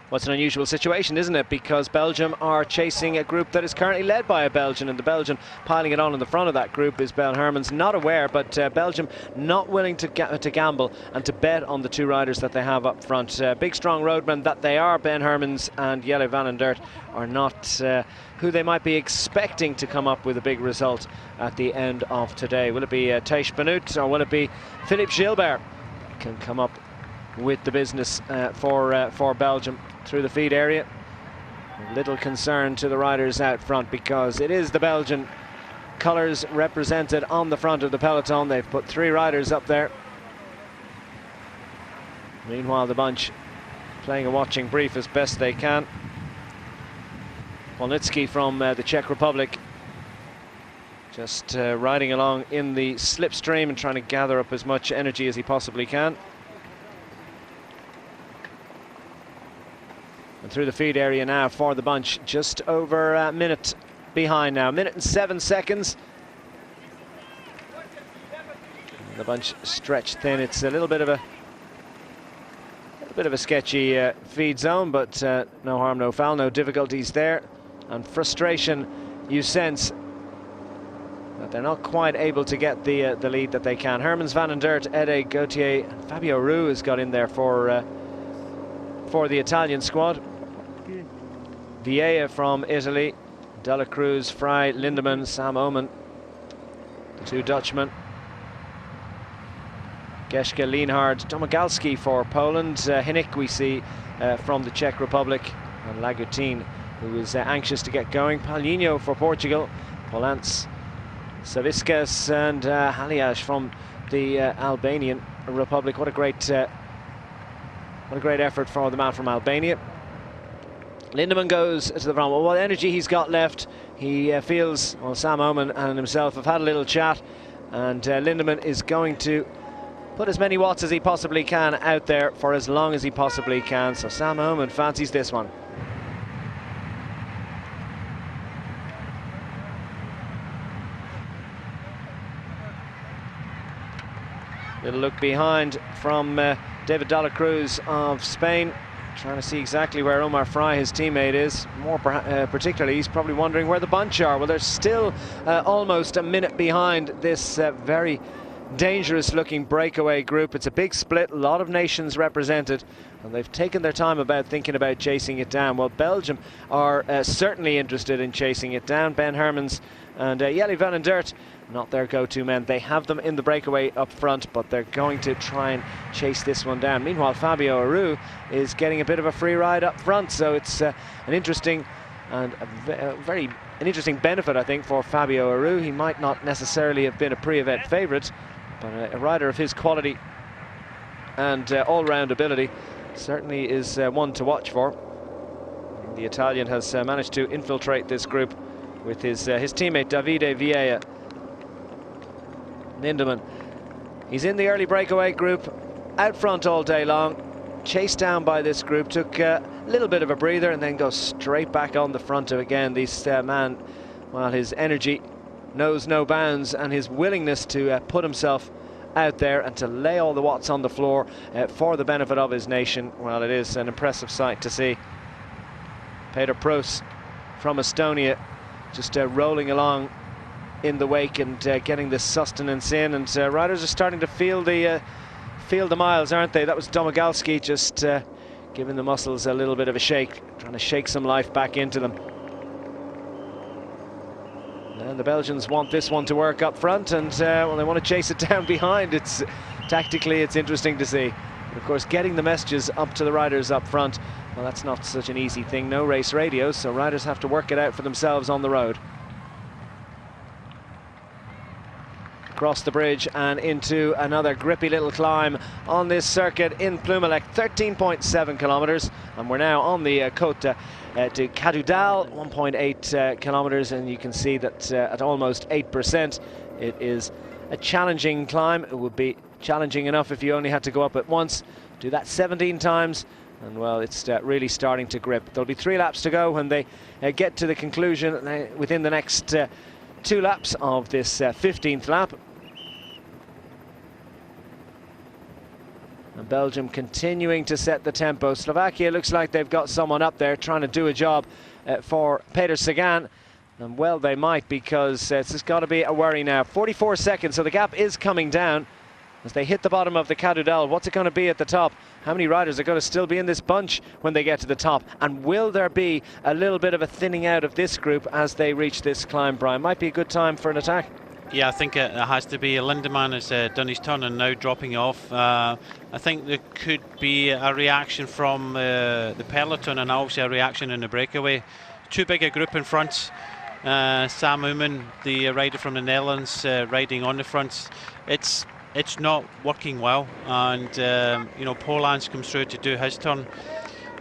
Well, it's an unusual situation, isn't it? Because Belgium are chasing a group that is currently led by a Belgian, and the Belgian piling it on in the front of that group is Ben Hermans. Not aware, but Belgium not willing to gamble and to bet on the 2 riders that they have up front. Big, strong roadmen that they are, Ben Hermans and Jelle Van den Dert, are not who they might be expecting to come up with a big result at the end of today. Will it be Thijs Benoot, or will it be Philippe Gilbert can come up with the business for Belgium through the feed area? Little concern to the riders out front, because it is the Belgian colours represented on the front of the peloton. They've put 3 riders up there. Meanwhile, the bunch playing a watching brief as best they can. Polnitsky from the Czech Republic just riding along in the slipstream and trying to gather up as much energy as he possibly can. And through the feed area now for the bunch, just over a minute behind now, 1 minute and 7 seconds. And the bunch stretched thin. It's a little bit of a sketchy feed zone, but no harm, no foul, no difficulties there. And frustration, you sense that they're not quite able to get the lead that they can. Hermans, Van den Dert, Ede, Gauthier, Fabio Aru has got in there for the Italian squad. Vieira from Italy, Dela Cruz, Frey, Lindemann, Sam Oomen, the 2 Dutchmen. Geschke, Lienhard, Domagalski for Poland. Hinnick we see from the Czech Republic, and Lagutin, who is anxious to get going. Paulino for Portugal, Polans, Saviskas, and Haliaj from the Albanian Republic. What a great effort for the man from Albania. Lindemann goes to the front. Well, what energy he's got left. He feels, well, Sam Oomen and himself have had a little chat, and Lindemann is going to put as many watts as he possibly can out there for as long as he possibly can. So Sam Oomen fancies this one. Little look behind from David Dela Cruz of Spain, trying to see exactly where Omar Frey, his teammate, is. More particularly, he's probably wondering where the bunch are. Well, they're still almost a minute behind this very dangerous looking breakaway group. It's a big split, a lot of nations represented, and they've taken their time about thinking about chasing it down. Well, Belgium are certainly interested in chasing it down. Ben Hermans and Jelle Van den Dert, not their go-to men. They have them in the breakaway up front, but they're going to try and chase this one down. Meanwhile, Fabio Aru is getting a bit of a free ride up front, so it's an interesting and an interesting benefit, I think, for Fabio Aru. He might not necessarily have been a pre-event favourite, but a rider of his quality and all-round ability certainly is one to watch for. The Italian has managed to infiltrate this group with his teammate Davide Vieira. Lindemann, he's in the early breakaway group, out front all day long. chased down by this group, took a little bit of a breather and then goes straight back on the front again. This man, well, his energy knows no bounds, and his willingness to put himself out there and to lay all the watts on the floor for the benefit of his nation, well, it is an impressive sight to see. Peter Prost from Estonia just rolling along in the wake and getting this sustenance in, and riders are starting to feel the miles, aren't they? That was Domagalski just giving the muscles a little bit of a shake, trying to shake some life back into them. And the Belgians want this one to work up front, and well, they want to chase it down behind. It's tactically, it's interesting to see. But of course, getting the messages up to the riders up front, well, that's not such an easy thing. No race radios, so riders have to work it out for themselves on the road. Across the bridge and into another grippy little climb on this circuit in Plumelec, 13.7 kilometers, and we're now on the Côte to Cadoudal, 1.8 kilometers, and you can see that at almost 8%, it is a challenging climb. It would be challenging enough if you only had to go up it once. Do that 17 times, and well, it's really starting to grip. There'll be 3 laps to go when they get to the conclusion within the next 2 laps of this 15th lap. And Belgium continuing to set the tempo. Slovakia looks like they've got someone up there trying to do a job for Peter Sagan. And well, they might, because it's just got to be a worry now. 44 seconds, so the gap is coming down as they hit the bottom of the Cadoudal. What's it going to be at the top? How many riders are going to still be in this bunch when they get to the top? And will there be a little bit of a thinning out of this group as they reach this climb, Brian? Might be a good time for an attack. Yeah, I think it has to be. Lindemann has done his turn and now dropping off. I think there could be a reaction from the peloton, and obviously a reaction in the breakaway. Too big a group in front. Sam Oomen, the rider from the Netherlands, riding on the front. It's not working well, and you know, Polans comes through to do his turn.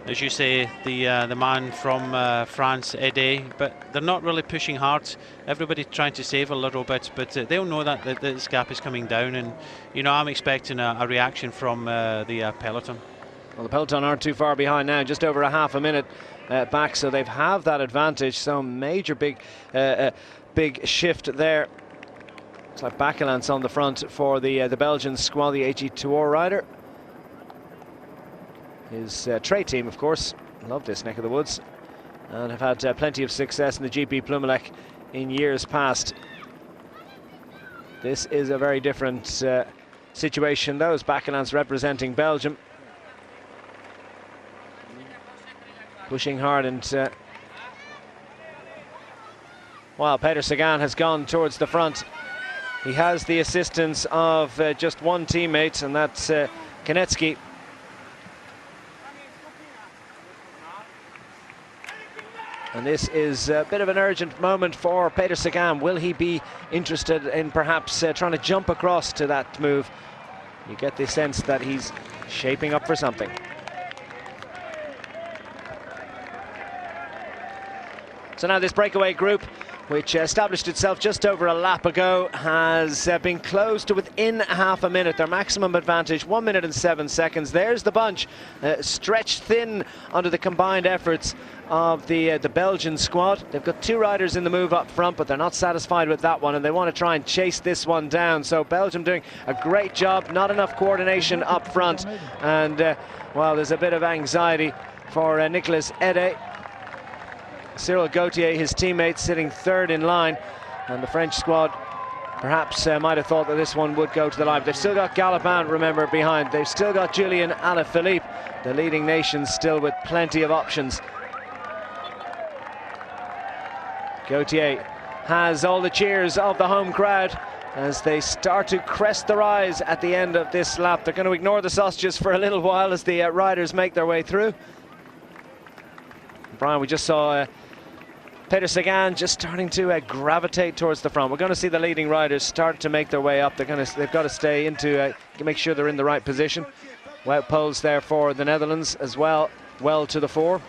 As you say, the man from France, Ede, but they're not really pushing hard. Everybody's trying to save a little bit, but they'll know that this gap is coming down, and you know, I'm expecting a reaction from the peloton. Well, the peloton aren't too far behind now, just over a half a minute back, so they've have that advantage. So major big shift there. It's like Bacalance on the front for the Belgian squad, the AG Tour rider. His trade team, of course, love this neck of the woods and have had plenty of success in the GP Plumelec in years past. This is a very different situation, though, as Bacalance representing Belgium. Pushing hard, and while Peter Sagan has gone towards the front, he has the assistance of just one teammate, and that's Konecki. And this is a bit of an urgent moment for Peter Sagan. Will he be interested in perhaps trying to jump across to that move? You get the sense that he's shaping up for something. So now this breakaway group, which established itself just over a lap ago, has been closed to within half a minute. Their maximum advantage, 1 minute and 7 seconds. There's the bunch, stretched thin under the combined efforts of the Belgian squad. They've got 2 riders in the move up front, but they're not satisfied with that one, and they want to try and chase this one down. So Belgium doing a great job, not enough coordination up front, and well, there's a bit of anxiety for Nicolas Ede. Cyril Gauthier, his teammate, sitting 3rd in line, and the French squad perhaps might have thought that this one would go to the line. But they've still got Gallopin, remember, behind. They've still got Julian Alaphilippe, the leading nations, still with plenty of options. Gauthier has all the cheers of the home crowd as they start to crest the rise at the end of this lap. They're going to ignore the sausages for a little while as the riders make their way through. Brian, we just saw Peter Sagan just starting to gravitate towards the front. We're going to see the leading riders start to make their way up. They've got to stay into make sure they're in the right position. Wout Poels there for the Netherlands as well to the fore.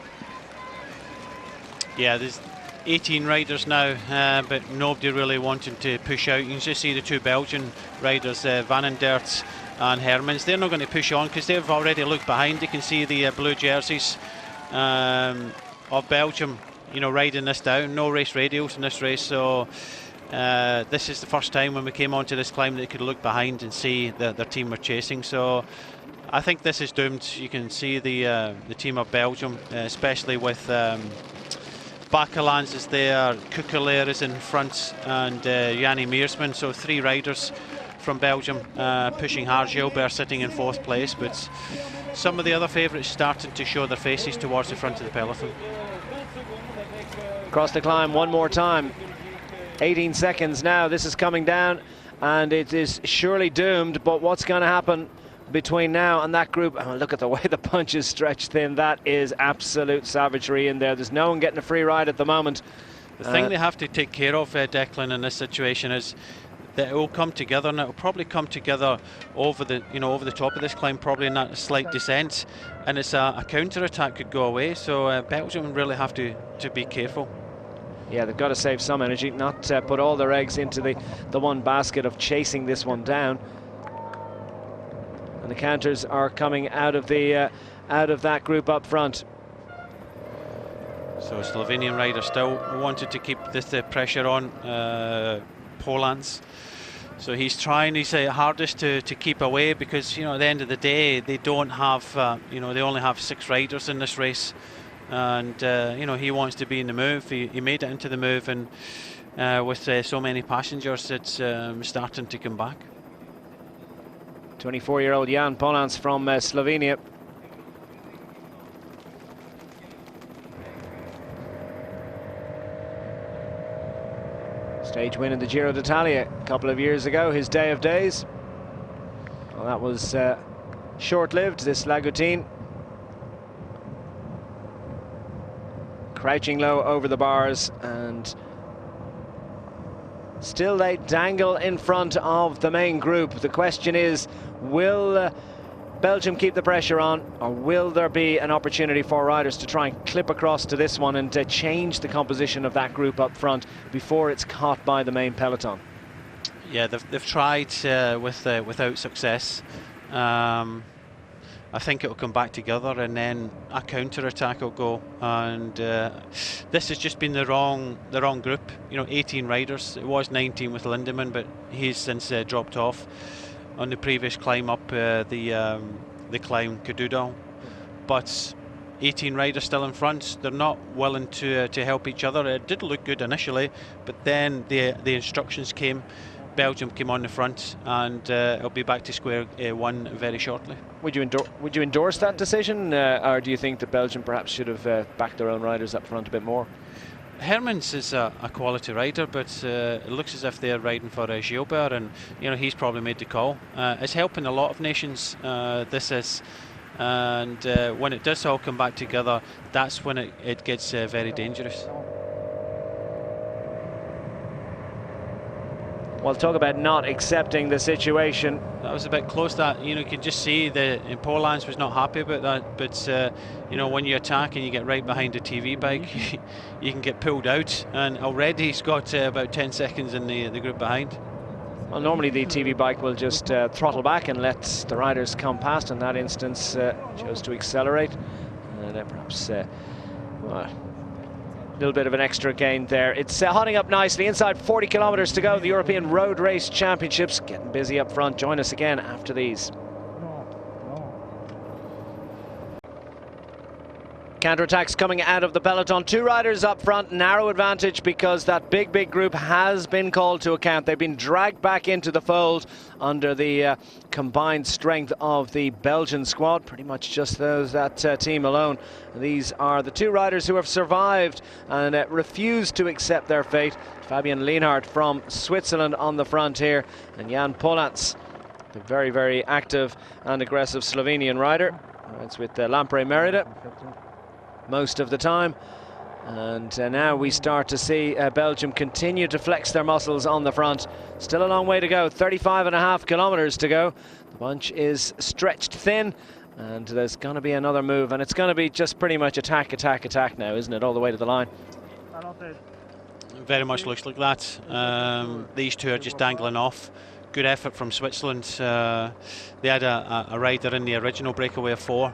Yeah, there's 18 riders now, but nobody really wanting to push out. You can just see the 2 Belgian riders, Van den Dert and Hermans. They're not going to push on because they've already looked behind. You can see the blue jerseys of Belgium, you know, riding this down. No race radials in this race, so this is the first time when we came onto this climb that they could look behind and see that their team were chasing. So I think this is doomed. You can see the team of Belgium, especially with Bakelans is there, Kukeler is in front, and Yanni Meersman. So 3 riders from Belgium pushing hard. Gilbert sitting in 4th place, but some of the other favourites starting to show their faces towards the front of the peloton. Across the climb one more time. 18 seconds now. This is coming down, and it is surely doomed. But what's going to happen between now and that group? Oh, look at the way the punch is stretched thin. That is absolute savagery in there. There's no one getting a free ride at the moment. The thing they have to take care of, Declan, in this situation is that it will come together, and it will probably come together over the top of this climb, probably in that slight descent, and it's a counter attack could go away. So Belgium really have to be careful. Yeah, they've got to save some energy, not put all their eggs into the one basket of chasing this one down. And the counters are coming out of that group up front. So Slovenian rider still wanted to keep this pressure on Polans. So he's trying his hardest to keep away, because, you know, at the end of the day they don't have they only have 6 riders in this race, and you know, he wants to be in the move. He made it into the move, and with so many passengers, it's starting to come back. 24-year-old Jan Polans from Slovenia. Stage win in the Giro d'Italia a couple of years ago, his day of days. Well, that was short-lived, this Lagoutin. Crouching low over the bars, and still they dangle in front of the main group. The question is, will Belgium keep the pressure on, or will there be an opportunity for riders to try and clip across to this one and to change the composition of that group up front before it's caught by the main peloton? Yeah, they've tried without success. I think it'll come back together, and then a counter attack will go. And this has just been the wrong group. You know, 18 riders. It was 19 with Lindemann, but he's since dropped off on the previous climb up the climb Cadoudal. But 18 riders still in front. They're not willing to help each other. It did look good initially, but then the instructions came. Belgium came on the front, and it'll be back to square one very shortly. Would you endorse that decision, or do you think that Belgium perhaps should have backed their own riders up front a bit more? Hermans is a quality rider, but it looks as if they're riding for Gilbert, and you know, he's probably made the call. It's helping a lot of nations. This is, and when it does all come back together, that's when it gets very dangerous. Well, talk about not accepting the situation. That was a bit close. That, you know, you could just see Polans was not happy about that. But you know, when you attack and you get right behind a TV bike, you can get pulled out. And already he's got about 10 seconds in the group behind. Well, normally the TV bike will just throttle back and let the riders come past. In that instance, chose to accelerate, and perhaps. A little bit of an extra gain there. It's hotting up nicely. Inside 40 kilometers to go. The European Road Race Championships getting busy up front. Join us again after these. Counterattacks coming out of the peloton. 2 riders up front, narrow advantage because that big group has been called to account. They've been dragged back into the fold under the combined strength of the Belgian squad. Pretty much just that team alone. These are the 2 riders who have survived and refused to accept their fate. Fabian Lienhardt from Switzerland on the front here, and Jan Polans, the very active and aggressive Slovenian rider. It's with Lampre Merida most of the time, and now we start to see Belgium continue to flex their muscles on the front. Still a long way to go, 35.5 kilometers to go. The bunch is stretched thin, and there's going to be another move, and it's going to be just pretty much attack now, isn't it, all the way to the line? Very much looks like that. These 2 are just dangling off. good effort from Switzerland. They had a rider in the original breakaway of 4.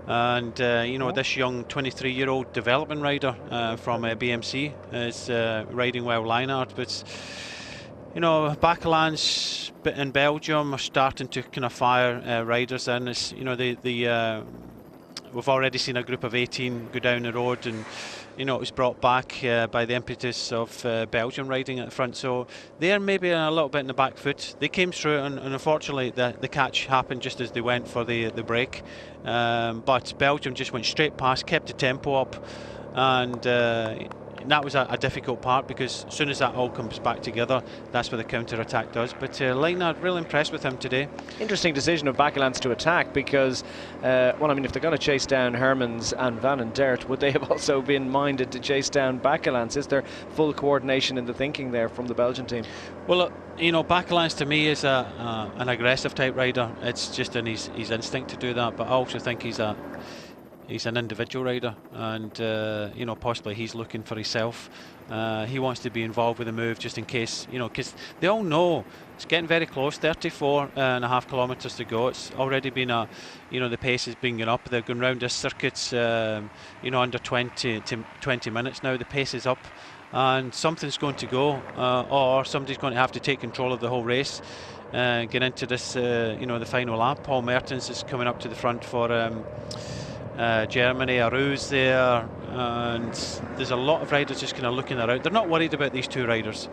And you know, this young 23-year-old development rider from BMC is riding well Leinard. But you know, Bakelans in Belgium are starting to kind of fire riders in. It's, you know, we've already seen a group of 18 go down the road, and you know, it was brought back by the impetus of Belgium riding at the front. So they're maybe a little bit in the back foot. They came through, and unfortunately the catch happened just as they went for the break. But Belgium just went straight past, kept the tempo up, and that was a difficult part, because as soon as that all comes back together, that's where the counter-attack does. But Leinard, real impressed with him today. Interesting decision of Bakelans to attack, because, well, I mean, if they're going to chase down Hermans and Van and Dert, would they have also been minded to chase down Bakelans? Is there full coordination in the thinking there from the Belgian team? Well, you know, Bakelans to me is an aggressive type rider. It's just in his instinct to do that, but I also think he's an individual rider, and you know, possibly he's looking for himself. He wants to be involved with the move, just in case, you know, because they all know it's getting very close. 34.5 kilometres to go. It's already been you know, the pace is being up. They're going round this circuits, you know, under 20 minutes now. The pace is up, and something's going to go, or somebody's going to have to take control of the whole race. Get into this, you know, the final lap. Paul Mertens is coming up to the front for Germany. Aru's there, and there's a lot of riders just kind of looking around. They're not worried about these 2 riders,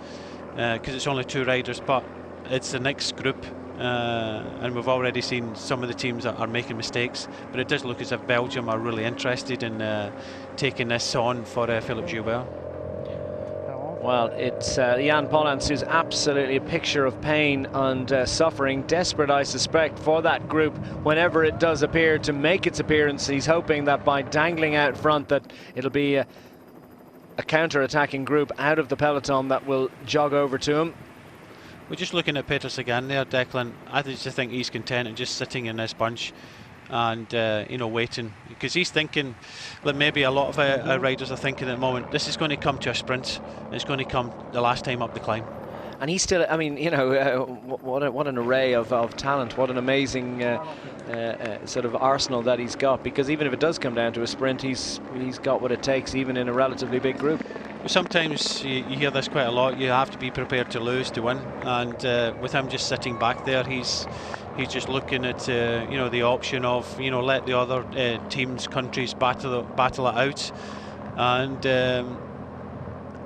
because it's only 2 riders, but it's the next group, and we've already seen some of the teams that are making mistakes, but it does look as if Belgium are really interested in taking this on for Philippe Gilbert. Well, it's Jan Polans, who's absolutely a picture of pain and suffering. Desperate, I suspect, for that group whenever it does appear to make its appearance. He's hoping that by dangling out front that it'll be a counter-attacking group out of the peloton that will jog over to him. We're just looking at Peter Sagan there, Declan. I just think he's content and just sitting in this bunch and you know, waiting, because he's thinking that maybe a lot of riders are thinking at the moment, this is going to come to a sprint. It's going to come the last time up the climb. And he's still, I mean, you know, what an array of talent, what an amazing sort of arsenal that he's got, because even if it does come down to a sprint, he's got what it takes, even in a relatively big group. Sometimes you hear this quite a lot, you have to be prepared to lose to win, and with him just sitting back there, he's just looking at you know, the option of, you know, let the other teams, countries battle it out, and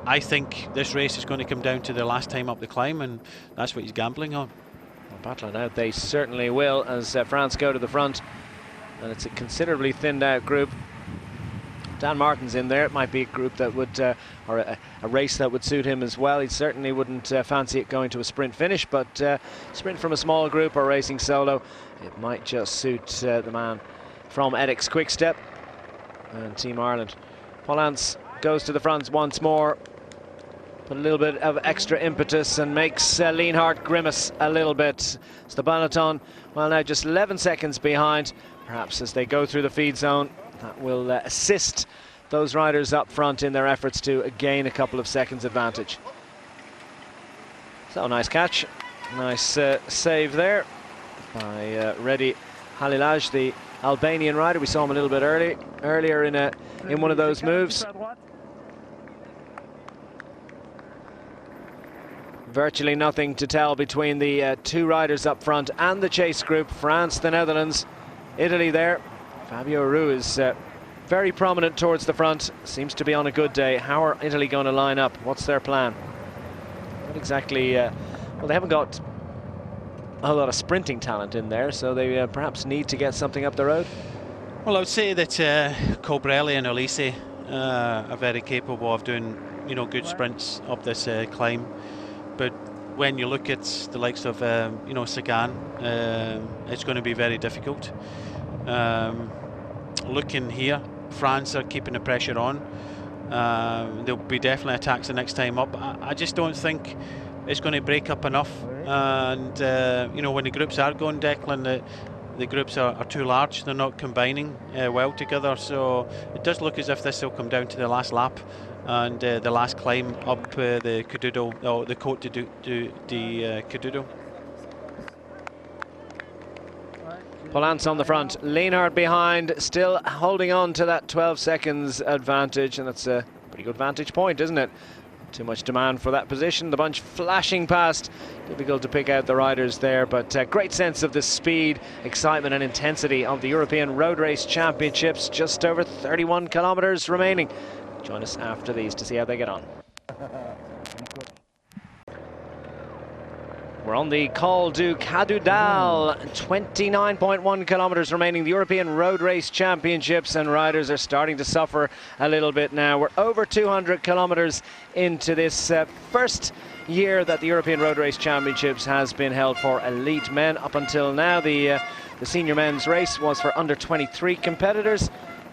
I think this race is going to come down to the last time up the climb, and that's what he's gambling on. Well, battling out they certainly will, as France go to the front, and it's a considerably thinned out group. Dan Martin's in there. It might be a group that would, or a race that would suit him as well. He certainly wouldn't fancy it going to a sprint finish, but sprint from a small group or racing solo, it might just suit the man from Edix Quickstep and Team Ireland. Polans goes to the front once more, put a little bit of extra impetus and makes Lienhard grimace a little bit. It's the peloton, well, now just 11 seconds behind. Perhaps as they go through the feed zone, that will assist those riders up front in their efforts to gain a couple of seconds advantage. So nice catch, nice save there by Redi Halilaj, the Albanian rider. We saw him a little bit earlier in one of those moves. Virtually nothing to tell between the 2 riders up front and the chase group. France, the Netherlands, Italy there. Fabio Aru is very prominent towards the front, seems to be on a good day. How are Italy going to line up? What's their plan? Not exactly, well, they haven't got a whole lot of sprinting talent in there, so they perhaps need to get something up the road. Well, I would say that Colbrelli and Ulissi are very capable of doing, you know, good sprints up this climb, but when you look at the likes of you know, Sagan, it's going to be very difficult. Looking here, France are keeping the pressure on. There'll be definitely attacks the next time up. I just don't think it's going to break up enough. And you know, when the groups are going, Declan, the groups are too large. They're not combining well together. So it does look as if this will come down to the last lap and the last climb up the Cadoudal, or the Côte de Cadoudal. Polance on the front, Lienhard behind, still holding on to that 12 seconds advantage, and that's a pretty good vantage point, isn't it? Too much demand for that position. The bunch flashing past. Difficult to pick out the riders there, but great sense of the speed, excitement and intensity of the European Road Race Championships. Just over 31 kilometers remaining. Join us after these to see how they get on. We're on the Col du Cadoudal, 29.1 kilometers remaining. The European Road Race Championships, and riders are starting to suffer a little bit now. We're over 200 kilometers into this first year that the European Road Race Championships has been held for elite men. Up until now, the senior men's race was for under 23 competitors.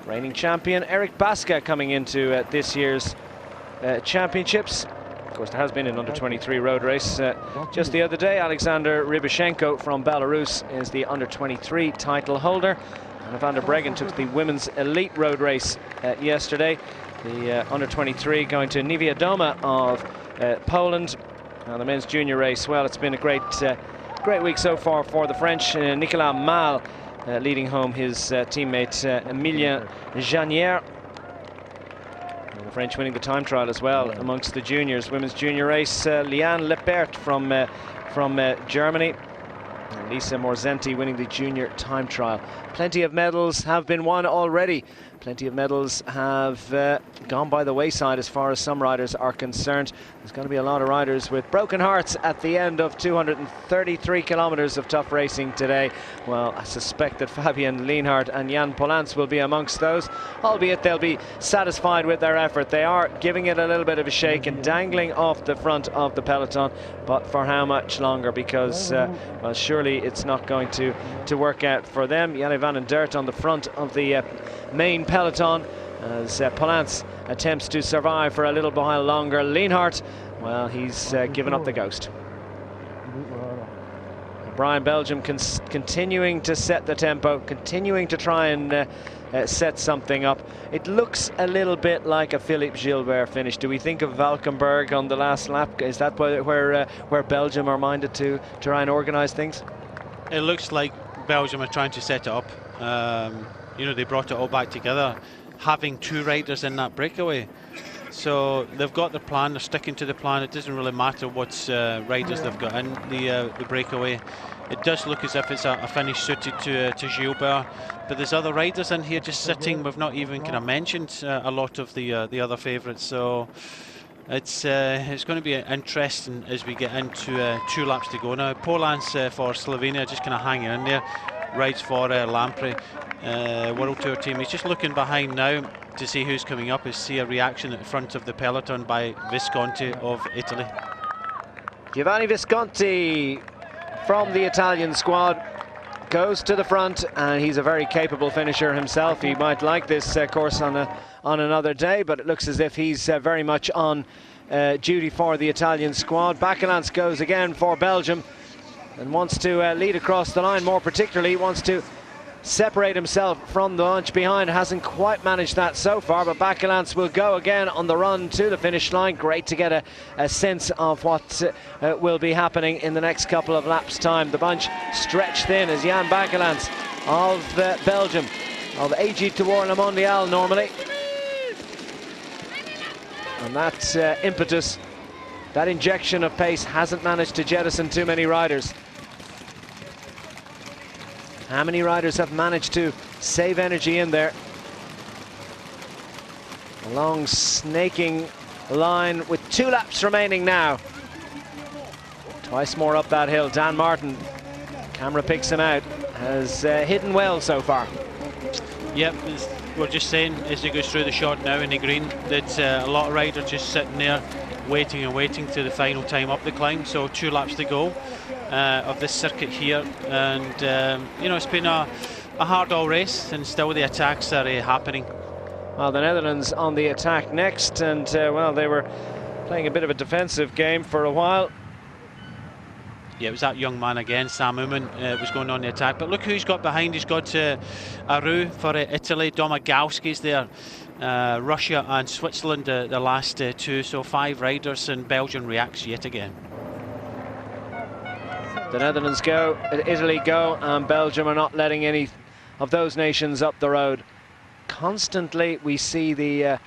Reigning champion Eric Baska coming into this year's championships. Of course, there has been an under-23 road race just the other day. Alexander Rybashenko from Belarus is the under-23 title holder. And Van der Breggen took the women's elite road race yesterday. The under-23 going to Niewiadoma of Poland. Now the men's junior race, well, it's been a great week so far for the French. Nicolas Mal leading home his teammate Emilien Janier. The French winning the time trial as well amongst the juniors. Women's junior race, Liane Lepert from Germany. And Lisa Morzenti winning the junior time trial. Plenty of medals have been won already. Plenty of medals have gone by the wayside as far as some riders are concerned. There's going to be a lot of riders with broken hearts at the end of 233 kilometers of tough racing today. Well, I suspect that Fabian Lienhard and Jan Polance will be amongst those, albeit they'll be satisfied with their effort. They are giving it a little bit of a shake and dangling off the front of the peloton, but for how much longer? Because, well, surely it's not going to work out for them. Janne van den Dert on the front of the main peloton as Polance attempts to survive for a little while longer. Lienhard, well, he's given up the ghost. Brian Belgium continuing to set the tempo, continuing to try and set something up. It looks a little bit like a Philippe Gilbert finish. Do we think of Valkenburg on the last lap? Is that where Belgium are minded to try and organise things? It looks like Belgium are trying to set it up. You know, they brought it all back together, having two riders in that breakaway. So they've got their plan, they're sticking to the plan. It doesn't really matter what riders they've got in the breakaway. It does look as if it's a finish suited to Gilbert, but there's other riders in here just sitting. We've not even kind of mentioned a lot of the other favourites. So it's going to be interesting as we get into 2 laps to go now. Polance for Slovenia just kind of hanging in there, rides for Lampre. World Tour team. He's just looking behind now to see who's coming up. Is see a reaction at the front of the peloton by Visconti of Italy. Giovanni Visconti from the Italian squad goes to the front, and he's a very capable finisher himself. He might like this course on another day, but it looks as if he's very much on duty for the Italian squad. Bakelants goes again for Belgium and wants to lead across the line. More particularly, wants to separate himself from the bunch behind. Hasn't quite managed that so far, but Bakelants will go again on the run to the finish line. Great to get a sense of what will be happening in the next couple of laps' time. The bunch stretched thin as Jan Bakelants of Belgium, of AG Tour Le Mondial normally. And that impetus, that injection of pace hasn't managed to jettison too many riders. How many riders have managed to save energy in there? A long snaking line with 2 laps remaining now. Twice more up that hill. Dan Martin, camera picks him out, has hidden well so far. Yep, we're just saying as he goes through the shot now in the green that a lot of riders just sitting there waiting and waiting to the final time up the climb. So 2 laps to go of this circuit here, and you know, it's been a hard all race, and still the attacks are happening. Well, the Netherlands on the attack next, and well, they were playing a bit of a defensive game for a while. Yeah, it was that young man again, Sam Oomen, was going on the attack. But look who he's got behind. He's got Aru for Italy, Domagowski's there, Russia and Switzerland, the last 2. So 5 riders, and Belgium reacts yet again. The Netherlands go, Italy go, and Belgium are not letting any of those nations up the road. Constantly we see the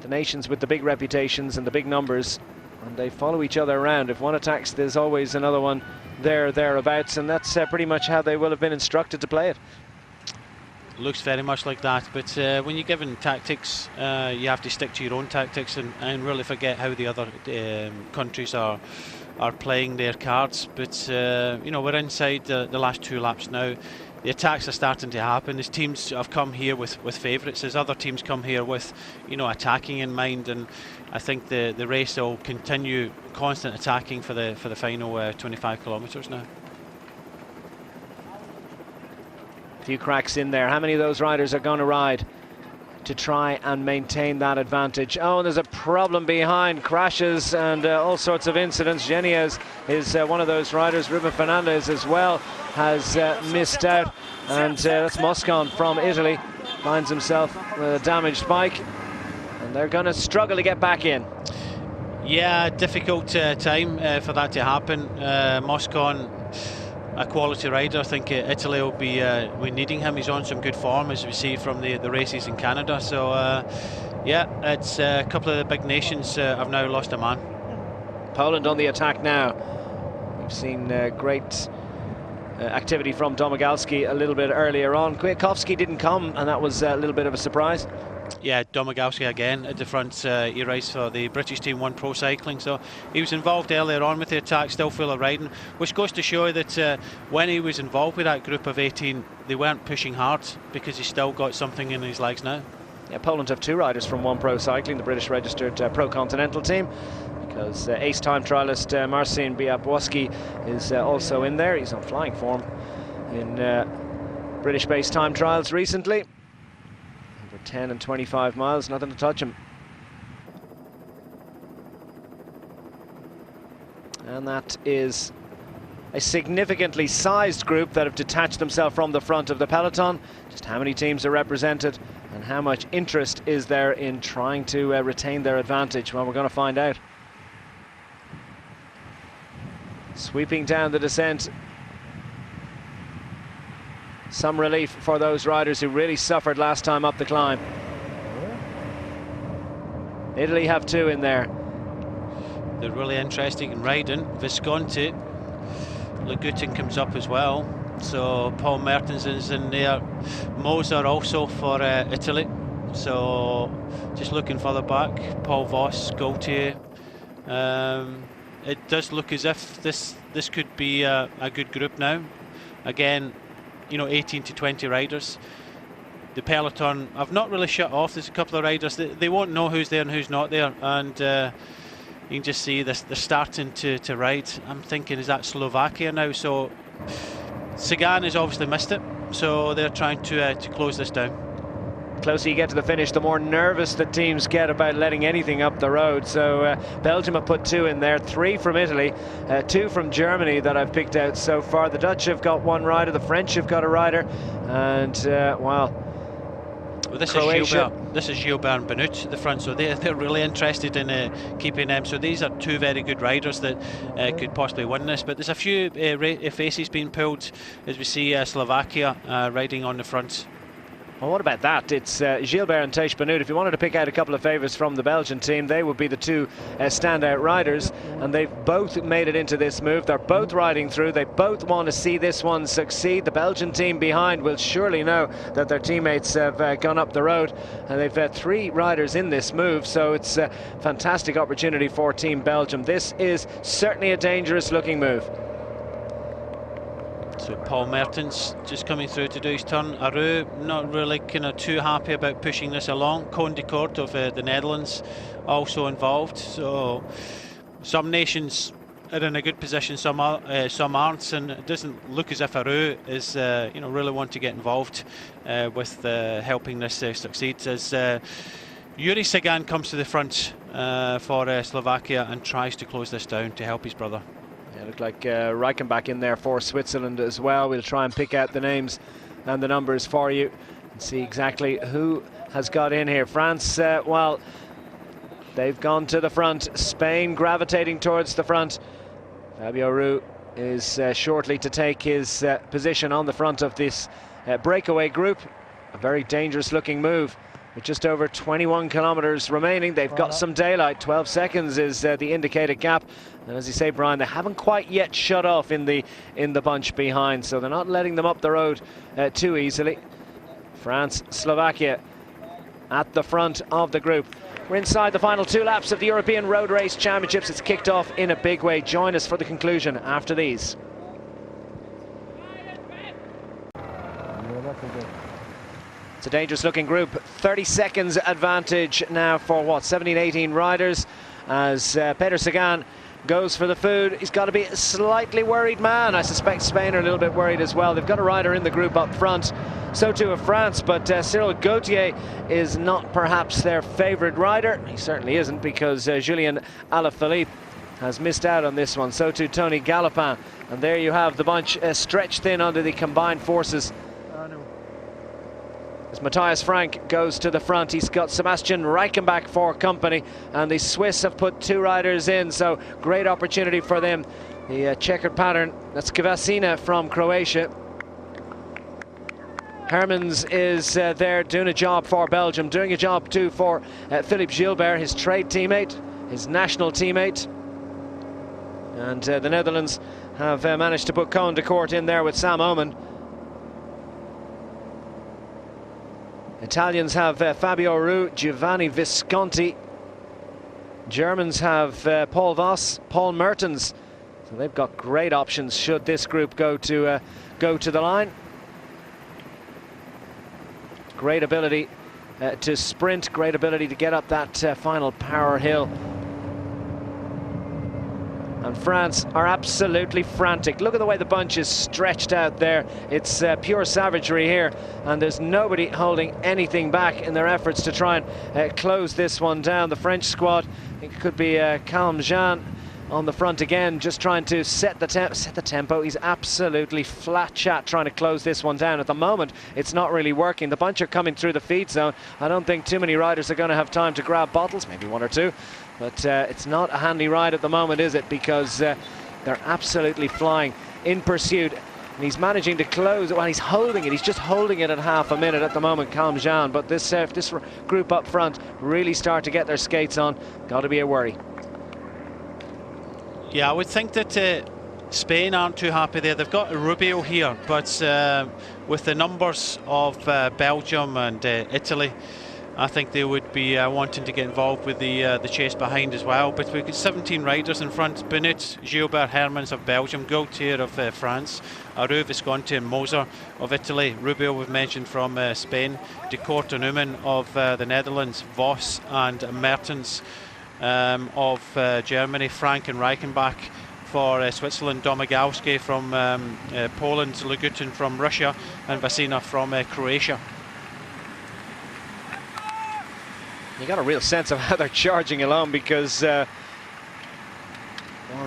nations with the big reputations and the big numbers, and they follow each other around. If one attacks, there's always another one thereabouts, and that's pretty much how they will have been instructed to play it. Looks very much like that, but when you're given tactics, you have to stick to your own tactics and really forget how the other countries are playing their cards. But you know, we're inside the last 2 laps now. The attacks are starting to happen. As teams have come here with favourites, as other teams come here with, you know, attacking in mind, and I think the race will continue constant attacking for the final 25 kilometres now. A few cracks in there. How many of those riders are going to ride to try and maintain that advantage? Oh, and there's a problem behind, crashes and all sorts of incidents. Geniez is one of those riders. Ruben Fernandez as well has missed out, and that's Moscon from Italy, finds himself with a damaged bike, and they're going to struggle to get back in. Yeah, difficult time for that to happen. Moscon, a quality rider. I think Italy will be needing him. He's on some good form, as we see from the races in Canada. So yeah, it's a couple of the big nations have now lost a man. Poland on the attack now. We've seen great activity from Domagalski a little bit earlier on. Kwiatkowski didn't come, and that was a little bit of a surprise. Yeah, Domagalski again at the front. He rides for the British team One Pro Cycling, so he was involved earlier on with the attack, still full of riding, which goes to show that when he was involved with that group of 18, they weren't pushing hard, because he's still got something in his legs now. Yeah, Poland have 2 riders from One Pro Cycling, the British registered Pro Continental team, because ace time trialist Marcin Białkowski is also in there. He's on flying form in British-based time trials recently. 10 and 25 miles, nothing to touch him. And that is a significantly sized group that have detached themselves from the front of the peloton. Just how many teams are represented and how much interest is there in trying to retain their advantage? Well, we're going to find out. Sweeping down the descent. Some relief for those riders who really suffered last time up the climb. Italy have 2 in there. They're really interesting in riding. Visconti, Lagutin comes up as well. So Paul Mertens is in there. Moser also for Italy. So just looking further back, Paul Voss, Gaultier. It does look as if this could be a good group now. Again, you know, 18 to 20 riders. The peloton have not really shut off. There's a couple of riders they won't know who's there and who's not there, and you can just see this, they're starting to ride. I'm thinking, is that Slovakia now? So Sagan has obviously missed it, so they're trying to close this down. Closer you get to the finish, the more nervous the teams get about letting anything up the road. So Belgium have put 2 in there, 3 from Italy, 2 from Germany that I've picked out so far. The Dutch have got 1 rider, the French have got a rider, and well, this Croatia. This is Gilbert and Benut at the front, so they're really interested in keeping them. So these are 2 very good riders that could possibly win this. But there's a few faces being pulled, as we see Slovakia riding on the front. Well, what about that? It's Gilbert and Teish Benut. If you wanted to pick out a couple of favourites from the Belgian team, they would be the 2 standout riders, and they've both made it into this move. They're both riding through. They both want to see this one succeed. The Belgian team behind will surely know that their teammates have gone up the road, and they've 3 riders in this move, so it's a fantastic opportunity for Team Belgium. This is certainly a dangerous looking move. So Paul Mertens just coming through to do his turn. Aru not really kind of too happy about pushing this along. Koen de Kort of the Netherlands also involved. So some nations are in a good position, some aren't, and it doesn't look as if Aru is you know, really want to get involved with helping this succeed. As Yuri Sagan comes to the front for Slovakia and tries to close this down to help his brother. Yeah, looked like Reichenbach in there for Switzerland as well. We'll try and pick out the names and the numbers for you and see exactly who has got in here. France, well, they've gone to the front. Spain gravitating towards the front. Fabio Ru is shortly to take his position on the front of this breakaway group. A very dangerous looking move. With just over 21 kilometers remaining, they've got some daylight. 12 seconds is the indicated gap, and as you say, Brian, they haven't quite yet shut off in the bunch behind, so they're not letting them up the road too easily. France, Slovakia at the front of the group. We're inside the final 2 laps of the European Road Race Championships. It's kicked off in a big way. Join us for the conclusion after these. It's a dangerous looking group. 30 seconds advantage now for what, 17, 18 riders, as Peter Sagan goes for the food. He's got to be a slightly worried man. I suspect Spain are a little bit worried as well. They've got a rider in the group up front, so too have France, but Cyril Gauthier is not perhaps their favourite rider. He certainly isn't, because Julian Alaphilippe has missed out on this one, so too Tony Gallopin, and there you have the bunch stretched thin under the combined forces. As Matthias Frank goes to the front, he's got Sebastian Reichenbach for company, and the Swiss have put 2 riders in, so great opportunity for them. The checkered pattern, that's Kvasina from Croatia. Hermans is there doing a job for Belgium, doing a job too for Philippe Gilbert, his trade teammate, his national teammate. And the Netherlands have managed to put Cohen de Court in there with Sam Omen. Italians have Fabio Aru, Giovanni Visconti. Germans have Paul Voss, Paul Mertens. So they've got great options should this group go to the line. Great ability to sprint, great ability to get up that final power hill. And France are absolutely frantic. Look at the way the bunch is stretched out there. It's pure savagery here, and there's nobody holding anything back in their efforts to try and close this one down. The French squad, I think it could be Calm Jean on the front again, just trying to set the tempo. He's absolutely flat chat trying to close this one down. At the moment, it's not really working. The bunch are coming through the feed zone. I don't think too many riders are going to have time to grab bottles, maybe 1 or 2. But it's not a handy ride at the moment, is it? Because they're absolutely flying in pursuit. And he's managing to close it. Well, he's holding it. He's just holding it at half a minute at the moment, Calm Jean. But this group up front really start to get their skates on. Got to be a worry. Yeah, I would think that Spain aren't too happy there. They've got Rubio here, but with the numbers of Belgium and Italy, I think they would be wanting to get involved with the chase behind as well. But we've got 17 riders in front. Benut, Gilbert, Hermans of Belgium, Gauthier of France, Aru, Visconti and Moser of Italy, Rubio we've mentioned from Spain, de Court and Uman of the Netherlands, Voss and Mertens of Germany, Frank and Reichenbach for Switzerland, Domagalski from Poland, Legutin from Russia and Vasina from Croatia. You got a real sense of how they're charging along, because well,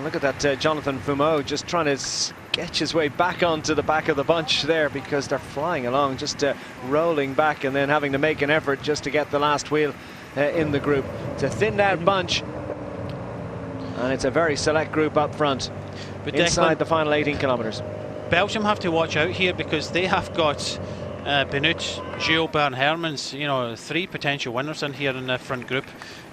look at that Jonathan Fumeau just trying to sketch his way back onto the back of the bunch there, because they're flying along, just rolling back and then having to make an effort just to get the last wheel in the group. It's a thinned out bunch, and it's a very select group up front, but inside the final 18 kilometers. Belgium have to watch out here, because they have got Benut, Gilbert and Hermans, you know, 3 potential winners in here in the front group.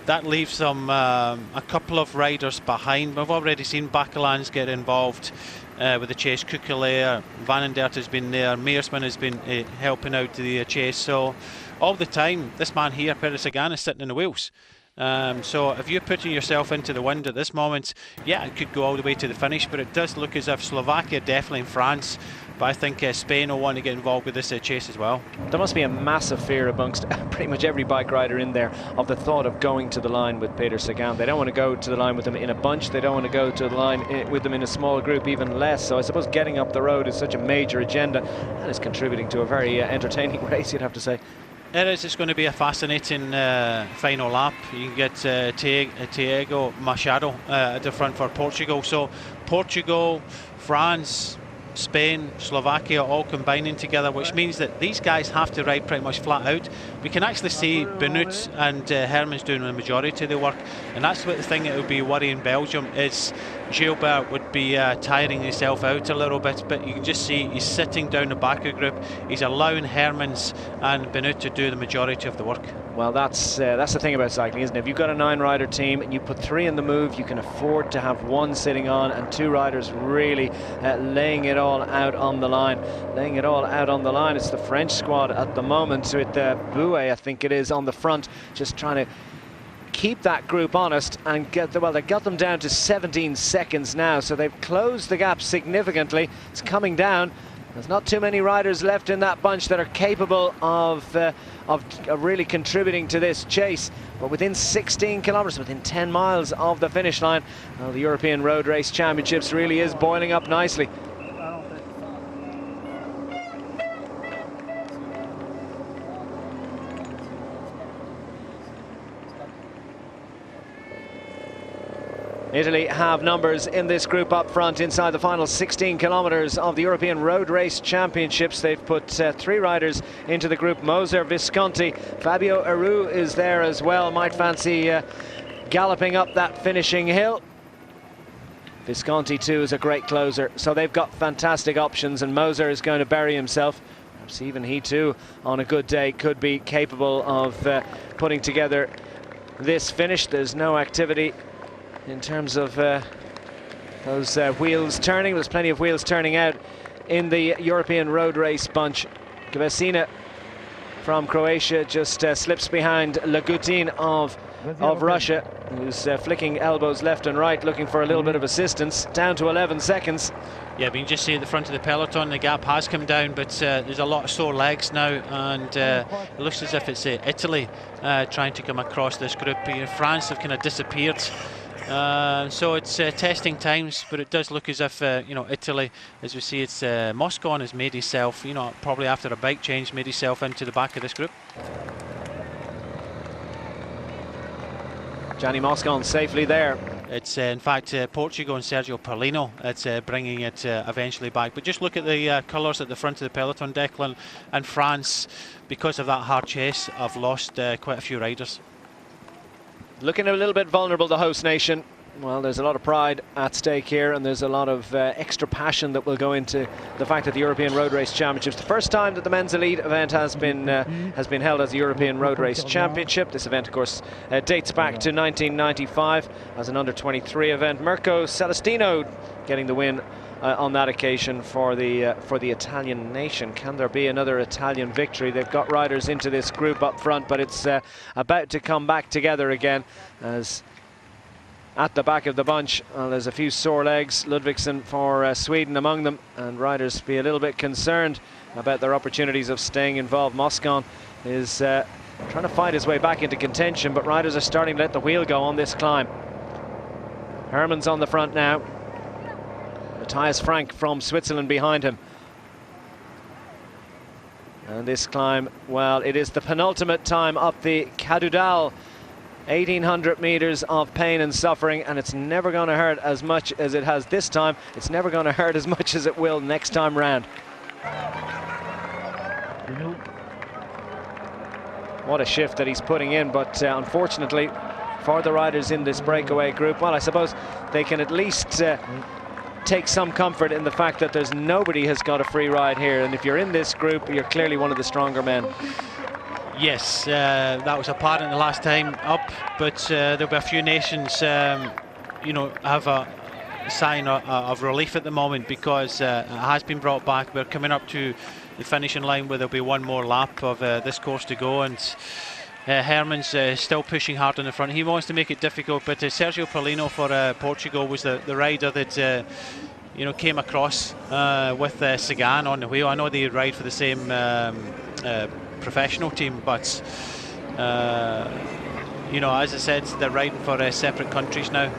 That leaves them a couple of riders behind. We've already seen Bakelans get involved with the chase. Kukele, Van Endert has been there, Meersman has been helping out the chase. So all the time, this man here, Peter Sagan, is sitting in the wheels. So if you're putting yourself into the wind at this moment, yeah, it could go all the way to the finish, but it does look as if Slovakia, definitely in France, but I think Spain will want to get involved with this chase as well. There must be a massive fear amongst pretty much every bike rider in there of the thought of going to the line with Peter Sagan. They don't want to go to the line with him in a bunch. They don't want to go to the line with them in a small group, even less. So I suppose getting up the road is such a major agenda, and is contributing to a very entertaining race, you'd have to say. It is. It's going to be a fascinating final lap. You can get Tiago Machado at the front for Portugal. So Portugal, France, Spain, Slovakia all combining together, which means that these guys have to ride pretty much flat out. We can actually see Benut and Hermans doing the majority of the work, and that's what the thing that would be worrying Belgium is Gilbert would be tiring himself out a little bit, but you can just see he's sitting down the back of the group. He's allowing Hermans and Benoit to do the majority of the work. Well, that's the thing about cycling, isn't it? If you've got a 9-rider team and you put 3 in the move, you can afford to have 1 sitting on and 2 riders really laying it all out on the line. Laying it all out on the line. It's the French squad at the moment with Bouet, I think it is, on the front, just trying to keep that group honest and get them, well, they got them down to 17 seconds now, so they've closed the gap significantly. It's coming down. There's not too many riders left in that bunch that are capable of really contributing to this chase. But within 16 kilometers, within 10 miles of the finish line, well, the European Road Race Championships really is boiling up nicely. Italy have numbers in this group up front inside the final 16 kilometers of the European Road Race Championships. They've put 3 riders into the group: Moser, Visconti, Fabio Aru is there as well. Might fancy galloping up that finishing hill. Visconti too is a great closer, so they've got fantastic options, and Moser is going to bury himself. Perhaps even he too, on a good day, could be capable of putting together this finish. There's no activity in terms of those wheels turning. There's plenty of wheels turning out in the European Road Race bunch. Gvesina from Croatia just slips behind Lagutin of Russia, who's flicking elbows left and right, looking for a little bit of assistance, down to 11 seconds. Yeah, but you can just see at the front of the peloton the gap has come down, but there's a lot of sore legs now, and it looks as if it's Italy trying to come across this group. France have kind of disappeared. So it's testing times, but it does look as if Italy, as we see, it's Moscon has made himself, probably after a bike change, made himself into the back of this group. Gianni Moscon safely there. It's in fact Portugal and Sergio Paulino that's bringing it eventually back. But just look at the colours at the front of the peloton, Declan, and France, because of that hard chase, have lost quite a few riders. Looking a little bit vulnerable, the host nation. Well, there's a lot of pride at stake here, and there's a lot of extra passion that will go into the fact that the European Road Race Championships, the first time that the men's elite event has been held as the European Road Race Championship. This event, of course, dates back to 1995 as an under-23 event. Mirko Celestino getting the win on that occasion for the Italian nation. Can there be another Italian victory? They've got riders into this group up front, but it's about to come back together again, as at the back of the bunch, there's a few sore legs. Ludvigsen for Sweden among them, and riders be a little bit concerned about their opportunities of staying involved. Moscon is trying to fight his way back into contention, but riders are starting to let the wheel go on this climb. Hermans on the front now. Matthias Frank from Switzerland behind him. And this climb, well, it is the penultimate time up the Cadoudal. 1,800 meters of pain and suffering, and it's never going to hurt as much as it has this time. It's never going to hurt as much as it will next time round. What a shift that he's putting in, but unfortunately for the riders in this breakaway group, well, I suppose they can at least take some comfort in the fact that there's nobody has got a free ride here, and if you're in this group, you're clearly one of the stronger men. Yes, that was apparent the last time up, but there'll be a few nations, have a sign of relief at the moment, because it has been brought back. We're coming up to the finishing line where there'll be one more lap of this course to go, and Hermans still pushing hard in the front. He wants to make it difficult, but Sergio Paulino for Portugal was the rider that came across with Sagan on the wheel. I know they ride for the same professional team, but as I said, they're riding for separate countries now.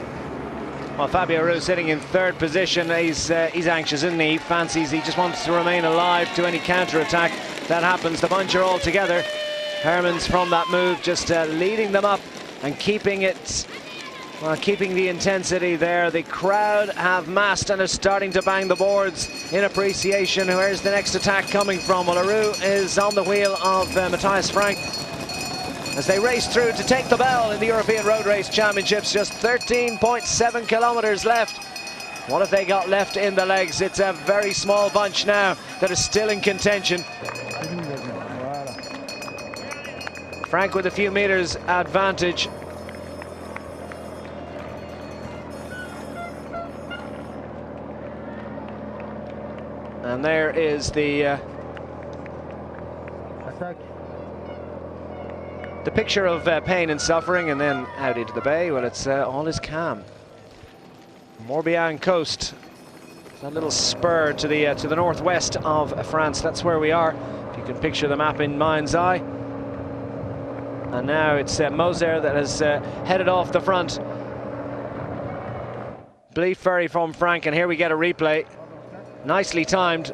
Well, Fabio Aru sitting in third position. He's anxious, isn't he? He just wants to remain alive to any counter-attack that happens. The bunch are all together. Hermans from that move just leading them up and keeping it, well, keeping the intensity there. The crowd have massed and are starting to bang the boards in appreciation. Where's the next attack coming from? Well, Aru is on the wheel of Matthias Frank as they race through to take the bell in the European Road Race Championships. Just 13.7 kilometers left What have they got left in the legs? It's a very small bunch now that is still in contention. Frank with a few meters advantage. And there is the picture of pain and suffering, and then out into the bay. Well, it's all is calm. Morbihan coast, that little spur to the northwest of France. That's where we are, if you can picture the map in mind's eye. And now it's Moser that has headed off the front. Bleef Ferry from Frank, and here we get a replay. Nicely timed.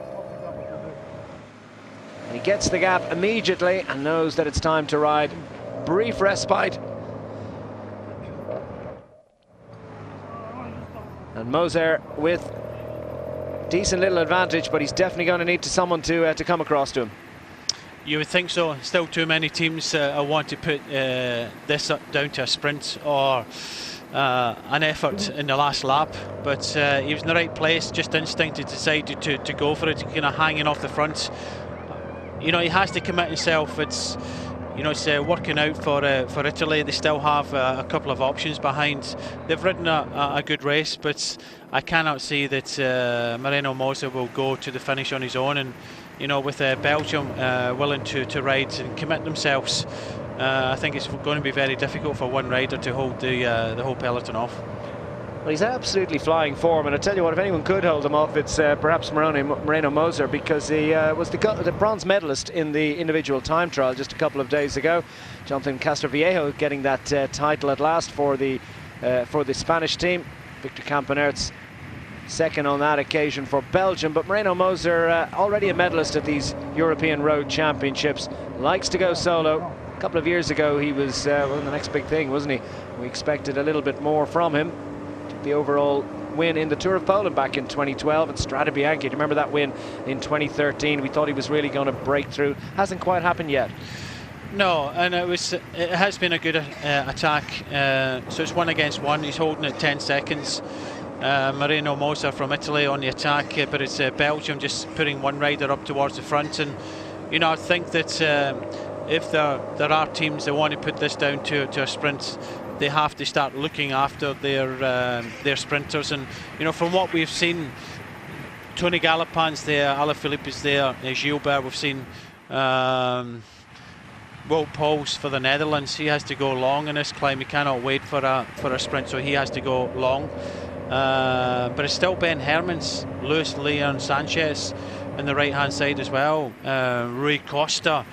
And he gets the gap immediately and knows that it's time to ride. Brief respite. And Moser with decent little advantage, but he's definitely going to need someone to come across to him. You would think so. Still too many teams want to put this down to a sprint or an effort in the last lap, but he was in the right place, just instinctively decided to go for it, kind of hanging off the front. You know, he has to commit himself. It's, you know, it's working out for Italy. They still have a couple of options behind. They've ridden a good race, but I cannot see that Moreno Moser will go to the finish on his own. And you know, with Belgium willing to ride and commit themselves, I think it's going to be very difficult for one rider to hold the whole peloton off. Well, he's absolutely flying form, and I tell you what, if anyone could hold him off, it's perhaps Moreno Moser, because he was the bronze medalist in the individual time trial just a couple of days ago. Jonathan Castroviejo getting that title at last for the Spanish team. Victor Camponert's second on that occasion for Belgium, but Moreno Moser already a medalist at these European Road Championships, likes to go solo. A couple of years ago he was well, the next big thing, wasn't he? We expected a little bit more from him. Took the overall win in the Tour of Poland back in 2012 at Strade Bianche. Do you remember that win in 2013? We thought he was really going to break through. Hasn't quite happened yet. No, and it has been a good attack. So it's 1 against 1. He's holding it 10 seconds. Moreno Moser from Italy on the attack, but it's Belgium just putting one rider up towards the front. And you know, I think that if there are teams that want to put this down to a sprint, they have to start looking after their sprinters. And you know, from what we've seen, Tony Gallopin's there, Alaphilippe is there, Gilbert. We've seen Will Pauls for the Netherlands. He has to go long in this climb. He cannot wait for a sprint, so he has to go long. But it's still Ben Hermans, Luis Leon Sanchez on the right hand side as well, Rui Costa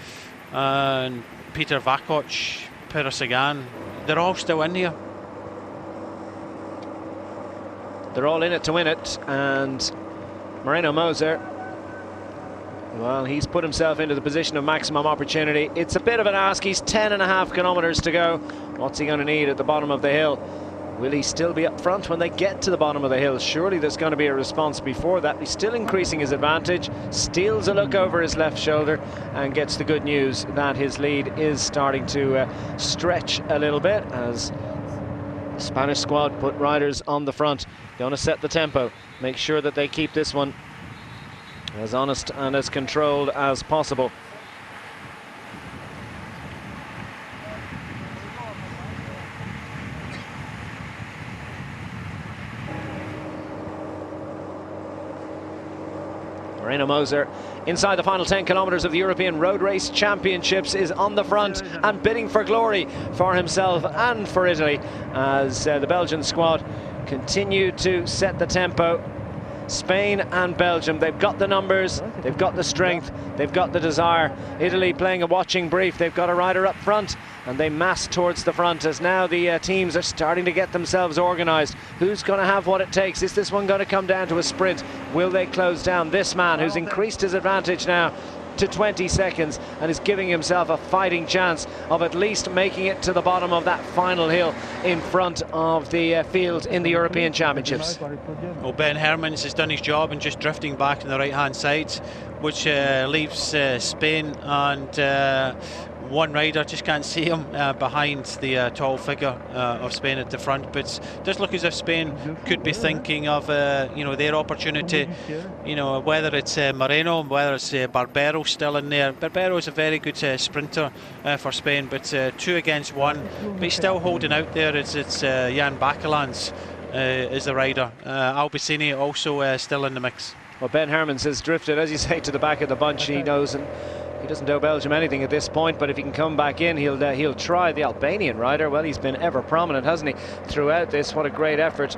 and Peter Vacok, Peter Sagan. They're all still in here. They're all in it to win it, and Moreno Moser, well, he's put himself into the position of maximum opportunity. It's a bit of an ask. He's 10.5 kilometers to go. What's he going to need at the bottom of the hill? Will he still be up front when they get to the bottom of the hill? Surely there's going to be a response before that. He's still increasing his advantage, steals a look over his left shoulder, and gets the good news that his lead is starting to stretch a little bit, as the Spanish squad put riders on the front. Going to set the tempo, make sure that they keep this one as honest and as controlled as possible. Moreno Moser, inside the final 10 kilometers of the European Road Race Championships, is on the front and bidding for glory for himself and for Italy, as the Belgian squad continue to set the tempo. Spain and Belgium, they've got the numbers, they've got the strength, they've got the desire. Italy playing a watching brief. They've got a rider up front and they mass towards the front, as now the teams are starting to get themselves organised. Who's going to have what it takes? Is this one going to come down to a sprint? Will they close down this man who's increased his advantage now to 20 seconds and is giving himself a fighting chance of at least making it to the bottom of that final hill in front of the field in the European Championships? Well, Ben Hermans has done his job and just drifting back on the right hand side. which leaves Spain and one rider, just can't see him behind the tall figure of Spain at the front, but it does look as if Spain could be thinking of you know, their opportunity, you know, whether it's Moreno, whether it's Barbero still in there. Barbero is a very good sprinter for Spain, but 2 against 1, but he's still holding out there. It's Jan Bakelans is the rider. Albacini also still in the mix. Well, Ben Hermans has drifted, as you say, to the back of the bunch. He knows, and he doesn't owe Belgium anything at this point, but if he can come back in, he'll try. The Albanian rider, well, he's been ever prominent, hasn't he, throughout this. What a great effort.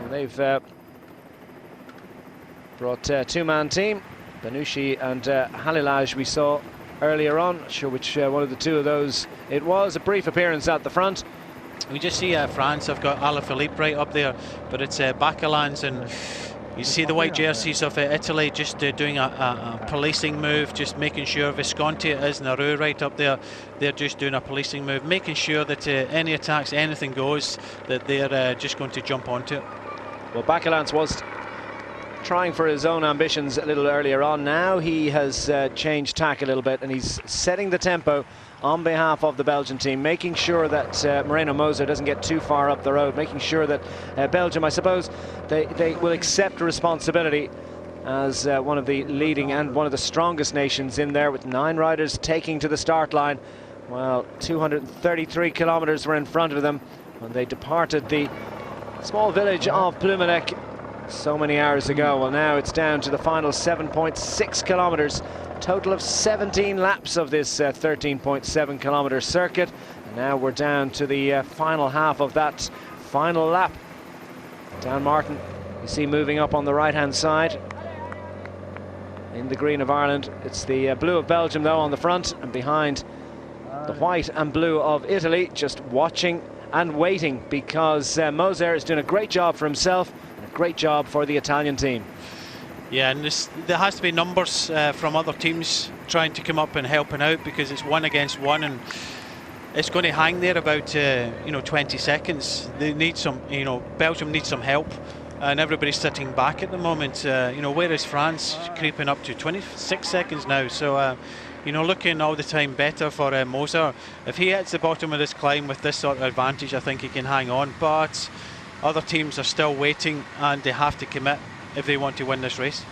And they've brought 2-man team. Banushi and Halilaj we saw earlier on. Not sure which one of the two of those it was. A brief appearance at the front. We just see France have got Alaphilippe right up there, but it's Bakelans, and you see the white jerseys of Italy just doing a policing move, just making sure. Visconti is Nauru right up there. They're just doing a policing move, making sure that any attacks, anything goes, that they're just going to jump onto it. Well, Bakelans was trying for his own ambitions a little earlier on. Now he has changed tack a little bit, and he's setting the tempo on behalf of the Belgian team, making sure that Moreno Moser doesn't get too far up the road, making sure that Belgium, I suppose, they will accept responsibility as one of the leading and one of the strongest nations in there, with 9 riders taking to the start line. Well, 233 kilometers were in front of them when they departed the small village of Plumelec so many hours ago. Well, now it's down to the final 7.6 kilometers. Total of 17 laps of this 13.7 kilometer circuit. And now we're down to the final half of that final lap. Dan Martin, you see moving up on the right hand side in the green of Ireland. It's the blue of Belgium though on the front, and behind the white and blue of Italy, just watching and waiting, because Moser is doing a great job for himself and a great job for the Italian team. Yeah, and there has to be numbers from other teams trying to come up and helping out, because it's 1 against 1, and it's going to hang there about 20 seconds. They need some, Belgium needs some help, and everybody's sitting back at the moment. Where is France creeping up to 26 seconds now? So looking all the time better for Moser. If he hits the bottom of this climb with this sort of advantage, I think he can hang on, but other teams are still waiting, and they have to commit if they want to win this race.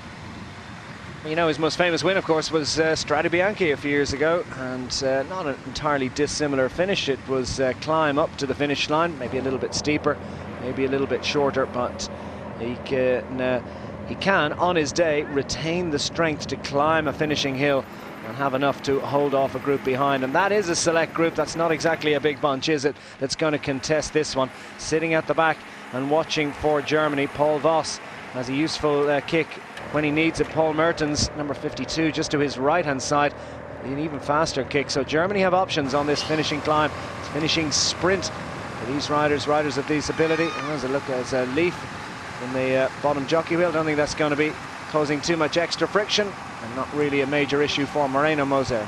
His most famous win, of course, was Strade Bianche a few years ago, and not an entirely dissimilar finish. It was climb up to the finish line, maybe a little bit steeper, maybe a little bit shorter, but he can on his day retain the strength to climb a finishing hill and have enough to hold off a group behind. And that is a select group. That's not exactly a big bunch, is it, that's going to contest this one. Sitting at the back and watching for Germany, Paul Voss has a useful kick when he needs it. Paul Mertens, number 52, just to his right-hand side, an even faster kick. So Germany have options on this finishing climb, finishing sprint for these riders of this ability. And there's a look, as a leaf in the bottom jockey wheel. Don't think that's going to be causing too much extra friction, and not really a major issue for Moreno Moser.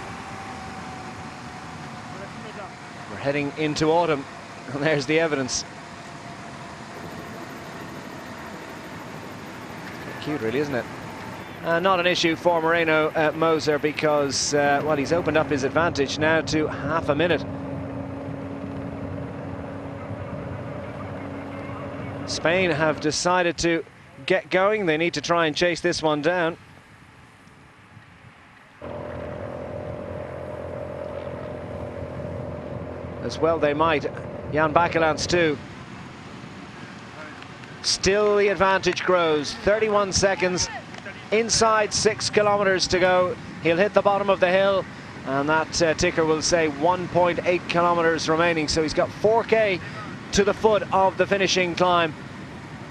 We're heading into autumn, and there's the evidence. Cute, really, isn't it? Not an issue for Moreno Moser, because well, he's opened up his advantage now to half a minute. Spain have decided to get going. They need to try and chase this one down. As well they might. Jan Bakelans too. Still the advantage grows. 31 seconds, inside 6 kilometers to go. He'll hit the bottom of the hill, and that ticker will say 1.8 kilometers remaining. So he's got 4K to the foot of the finishing climb.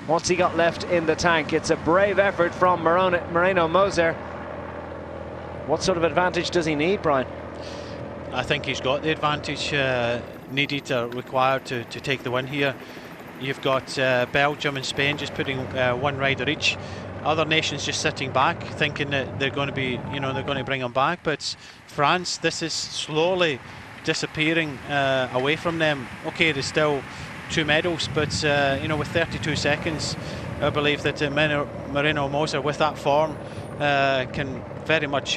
What's he got left in the tank? It's a brave effort from Moreno Moser. What sort of advantage does he need, Brian? I think he's got the advantage needed or required to take the win here. You've got Belgium and Spain just putting one rider each. Other nations just sitting back, thinking that they're going to be, they're going to bring them back. But France, this is slowly disappearing away from them. Okay, there's still 2 medals, but with 32 seconds, I believe that Moreno Moser, with that form, can very much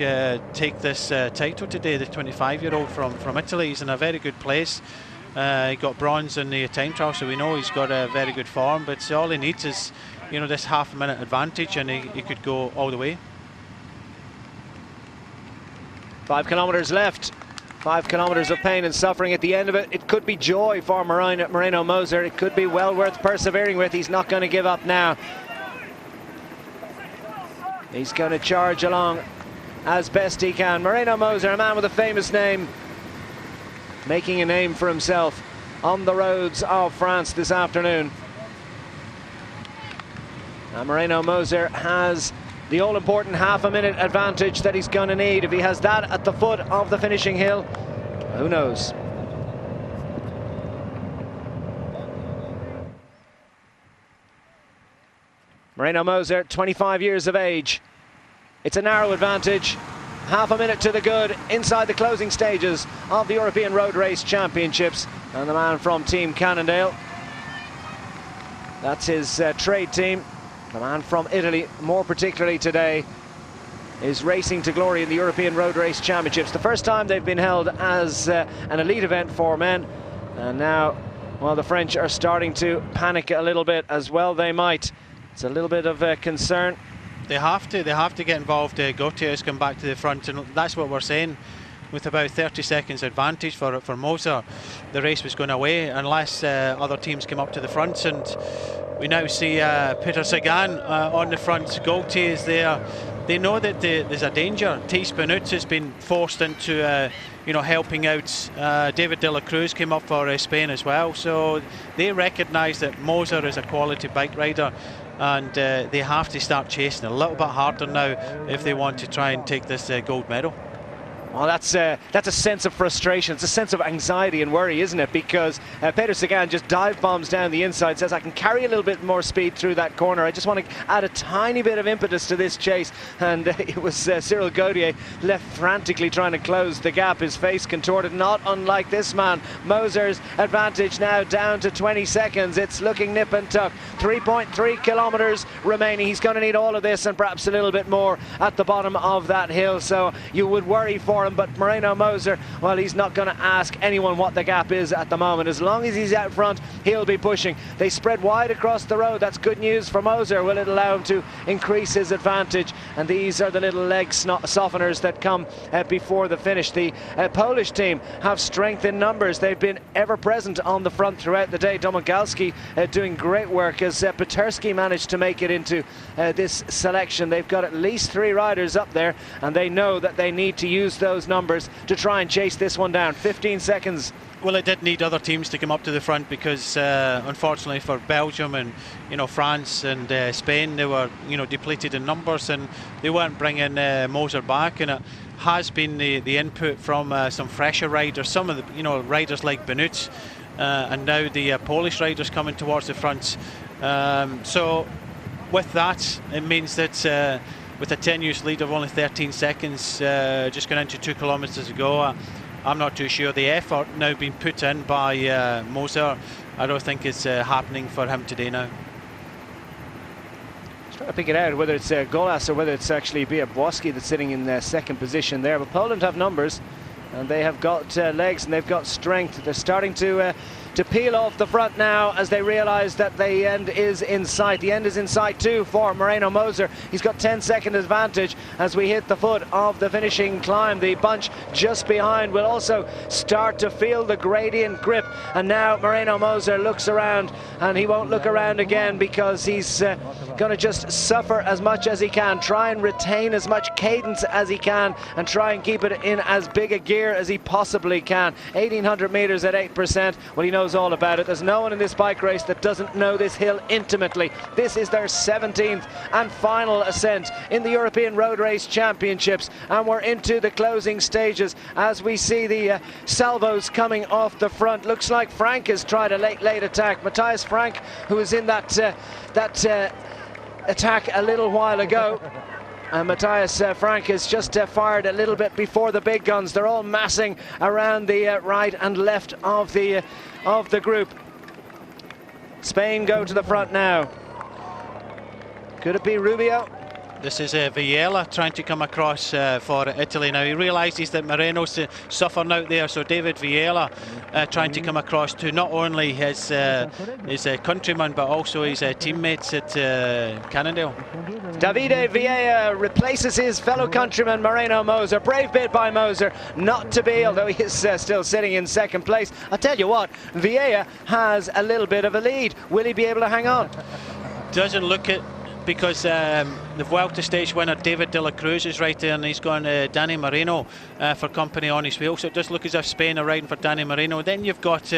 take this title today. The 25-year-old from Italy, he's in a very good place. He got bronze in the time trial, so we know he's got a very good form. But all he needs is, you know, this half-a-minute advantage, and he could go all the way. 5 kilometres left. 5 kilometres of pain and suffering at the end of it. It could be joy for Moreno Moser. It could be well worth persevering with. He's not going to give up now. He's going to charge along as best he can. Moreno Moser, a man with a famous name, making a name for himself on the roads of France this afternoon. Now Moreno Moser has the all-important half-a-minute advantage that he's going to need. If he has that at the foot of the finishing hill, who knows? Moreno Moser, 25 years of age. It's a narrow advantage. Half a minute to the good inside the closing stages of the European Road Race Championships. And the man from Team Cannondale, that's his trade team. The man from Italy, more particularly today, is racing to glory in the European Road Race Championships. The first time they've been held as an elite event for men. And now, well, the French are starting to panic a little bit, as well they might. It's a little bit of concern. They have to get involved. Gautier has come back to the front, and that's what we're saying. With about 30 seconds advantage for Moser, the race was going away unless other teams came up to the front. And we now see Peter Sagan on the front. Gautier is there. They know that there's a danger. Tiz-Cycling has been forced into you know, helping out. David de la Cruz came up for Spain as well. So they recognise that Moser is a quality bike rider, and they have to start chasing a little bit harder now if they want to try and take this gold medal. Well, that's a sense of frustration. It's a sense of anxiety and worry, isn't it? Because Peter Sagan just dive bombs down the inside, says, I can carry a little bit more speed through that corner. I just want to add a tiny bit of impetus to this chase. And it was Cyril Gautier left frantically trying to close the gap, his face contorted, not unlike this man. Moser's advantage now down to 20 seconds. It's looking nip and tuck. 3.3 kilometres remaining. He's going to need all of this and perhaps a little bit more at the bottom of that hill. So you would worry for him, but Moreno Moser, well, he's not going to ask anyone what the gap is at the moment. As long as he's out front, he'll be pushing. They spread wide across the road. That's good news for Moser. Will it allow him to increase his advantage? And these are the little leg softeners that come before the finish. The Polish team have strength in numbers. They've been ever present on the front throughout the day. Domogalski doing great work as Peterski managed to make it into this selection. They've got at least 3 riders up there, and they know that they need to use those numbers to try and chase this one down. 15 seconds. Well, it did need other teams to come up to the front because unfortunately for Belgium and, you know, France and Spain, they were, you know, depleted in numbers, and they weren't bringing Moser back. And it has been the input from some fresher riders, some of the, you know, riders like Benut, and now the Polish riders coming towards the front. So with that, it means that with a tenuous lead of only 13 seconds, just going into 2 kilometres to go, I'm not too sure. The effort now being put in by Moser, I don't think it's happening for him today now. Just trying to pick it out, whether it's Golas or whether it's actually Biabłowski that's sitting in second position there. But Poland have numbers, and they have got legs, and they've got strength. They're starting to peel off the front now as they realise that the end is in sight. The end is in sight too for Moreno Moser. He's got 10-second advantage as we hit the foot of the finishing climb. The bunch just behind will also start to feel the gradient grip, and now Moreno Moser looks around, and he won't look around again because he's going to just suffer as much as he can, try and retain as much cadence as he can, and try and keep it in as big a gear as he possibly can. 1800 metres at 8%. Well, he knows all about it. There's no one in this bike race that doesn't know this hill intimately. This is their 17th and final ascent in the European Road Race Championships, and we're into the closing stages as we see the salvos coming off the front. Looks like Frank has tried a late attack. Matthias Frank, who was in that attack a little while ago. And Matthias Frank has just fired a little bit before the big guns. They're all massing around the right and left of the group. Spain go to the front now. Could it be Rubio? This is Villela trying to come across for Italy now. He realises that Moreno's suffering out there, so David Villela trying to come across to not only his countryman but also his teammates at Cadoudal. Davide Vieira replaces his fellow countryman Moreno Moser. Brave bid by Moser, not to be, although he is still sitting in second place. I'll tell you what, Vieira has a little bit of a lead. Will he be able to hang on? Doesn't look it, because the Vuelta stage winner David de la Cruz is right there, and he's gone Dani Moreno for company on his wheel, so it does look as if Spain are riding for Dani Moreno. Then you've got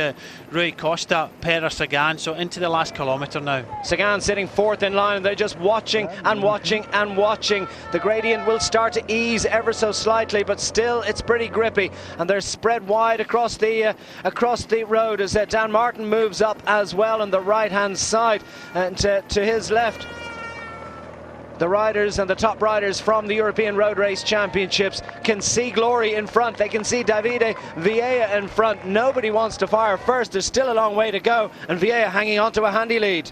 Rui Costa, Pere Sagan, so into the last kilometre now. Sagan sitting fourth in line, and they're just watching and watching and watching. The gradient will start to ease ever so slightly, but still it's pretty grippy, and they're spread wide across the road as Dan Martin moves up as well on the right hand side, and to his left, the riders and the top riders from the European Road Race Championships can see glory in front. They can see Davide Vieira in front. Nobody wants to fire first. There's still a long way to go, and Vieira hanging on to a handy lead.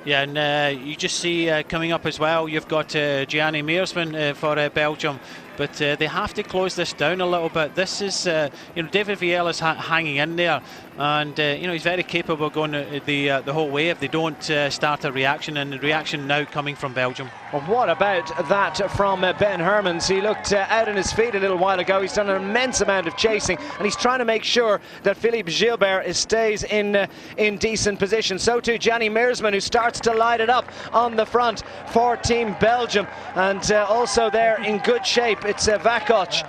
Yeah, and you just see coming up as well, you've got Gianni Meersman for Belgium, but they have to close this down a little bit. This is, David Vieilla's hanging in there, and he's very capable of going the whole way if they don't start a reaction, and the reaction now coming from Belgium. Well, what about that from Ben Hermans? He looked out on his feet a little while ago. He's done an immense amount of chasing, and he's trying to make sure that Philippe Gilbert stays in decent position. So too Gianni Meersman, who starts to light it up on the front for Team Belgium, and also there in good shape, it's Vacok.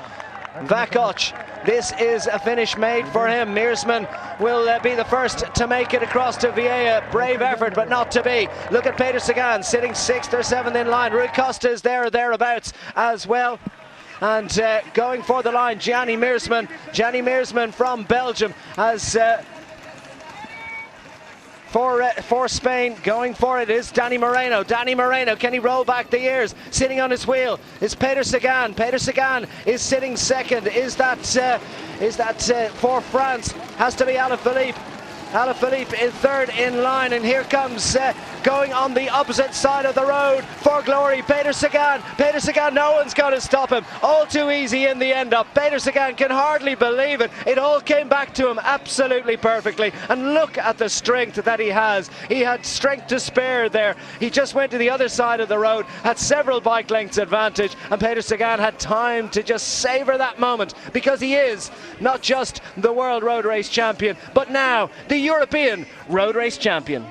This is a finish made for him. Meersman will be the first to make it across to Vieira. Brave effort, but not to be. Look at Peter Sagan sitting 6th or 7th in line. Rui Costa is there or thereabouts as well. And going for the line, Gianni Meersman from Belgium as for Spain, going for it is Dani Moreno. Dani Moreno, can he roll back the years? Sitting on his wheel is Peter Sagan. Peter Sagan is sitting second. Is that for France? Has to be Alaphilippe. Alaphilippe is third in line, and here comes going on the opposite side of the road for glory, Peter Sagan. Peter Sagan, no one's going to stop him. All too easy in the end up. Peter Sagan can hardly believe it. It all came back to him absolutely perfectly, and look at the strength that he has. He had strength to spare there. He just went to the other side of the road, had several bike lengths advantage, and Peter Sagan had time to just savour that moment, because he is not just the World Road Race Champion, but now the European Road Race Champion.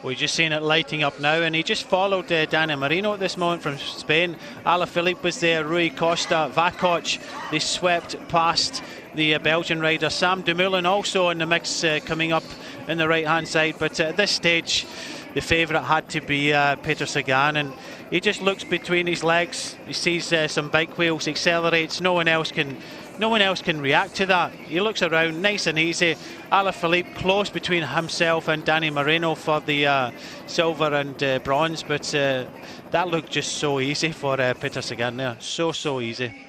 We've just seen it lighting up now, and he just followed Dani Moreno at this moment from Spain. Alaphilippe was there, Rui Costa, Vacok. They swept past the Belgian rider. Sam Dumoulin also in the mix coming up in the right hand side, but at this stage the favourite had to be Peter Sagan, and he just looks between his legs. He sees some bike wheels, accelerates. No one else can react to that. He looks around, nice and easy. Alaphilippe close between himself and Dani Moreno for the silver and bronze, but that looked just so easy for Peter Sagan there. So easy.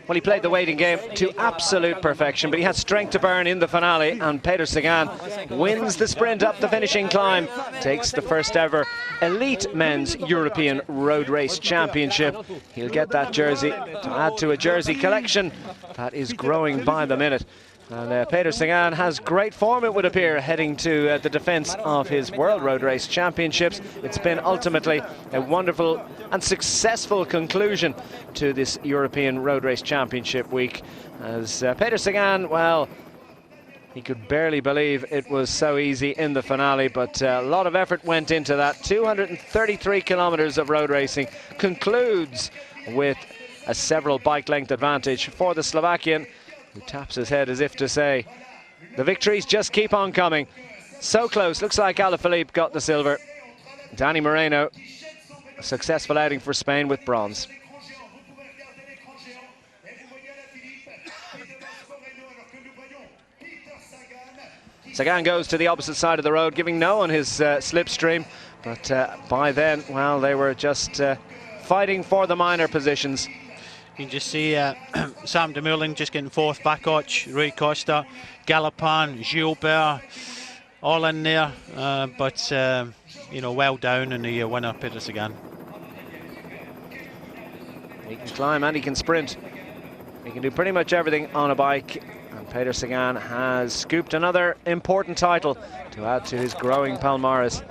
Well, he played the waiting game to absolute perfection, but he had strength to burn in the finale, and Peter Sagan wins the sprint up the finishing climb, takes the first ever elite men's European Road Race Championship. He'll get that jersey to add to a jersey collection that is growing by the minute. And Peter Sagan has great form, it would appear, heading to the defence of his World Road Race Championships. It's been ultimately a wonderful and successful conclusion to this European Road Race Championship week, as Peter Sagan, well, he could barely believe it was so easy in the finale, but a lot of effort went into that. 233 kilometres of road racing, concludes with a several bike length advantage for the Slovakian, who taps his head as if to say, the victories just keep on coming. So close. Looks like Alaphilippe got the silver. Dani Moreno, a successful outing for Spain with bronze. Sagan goes to the opposite side of the road, giving no one his slipstream. But by then, well, they were just fighting for the minor positions. You can just see Sam Dumoulin just getting fourth, Vacok, Rui Costa, Gallopin, Gilbert, all in there, but you know, well down on the winner, Peter Sagan. He can climb and he can sprint. He can do pretty much everything on a bike. And Peter Sagan has scooped another important title to add to his growing palmarès.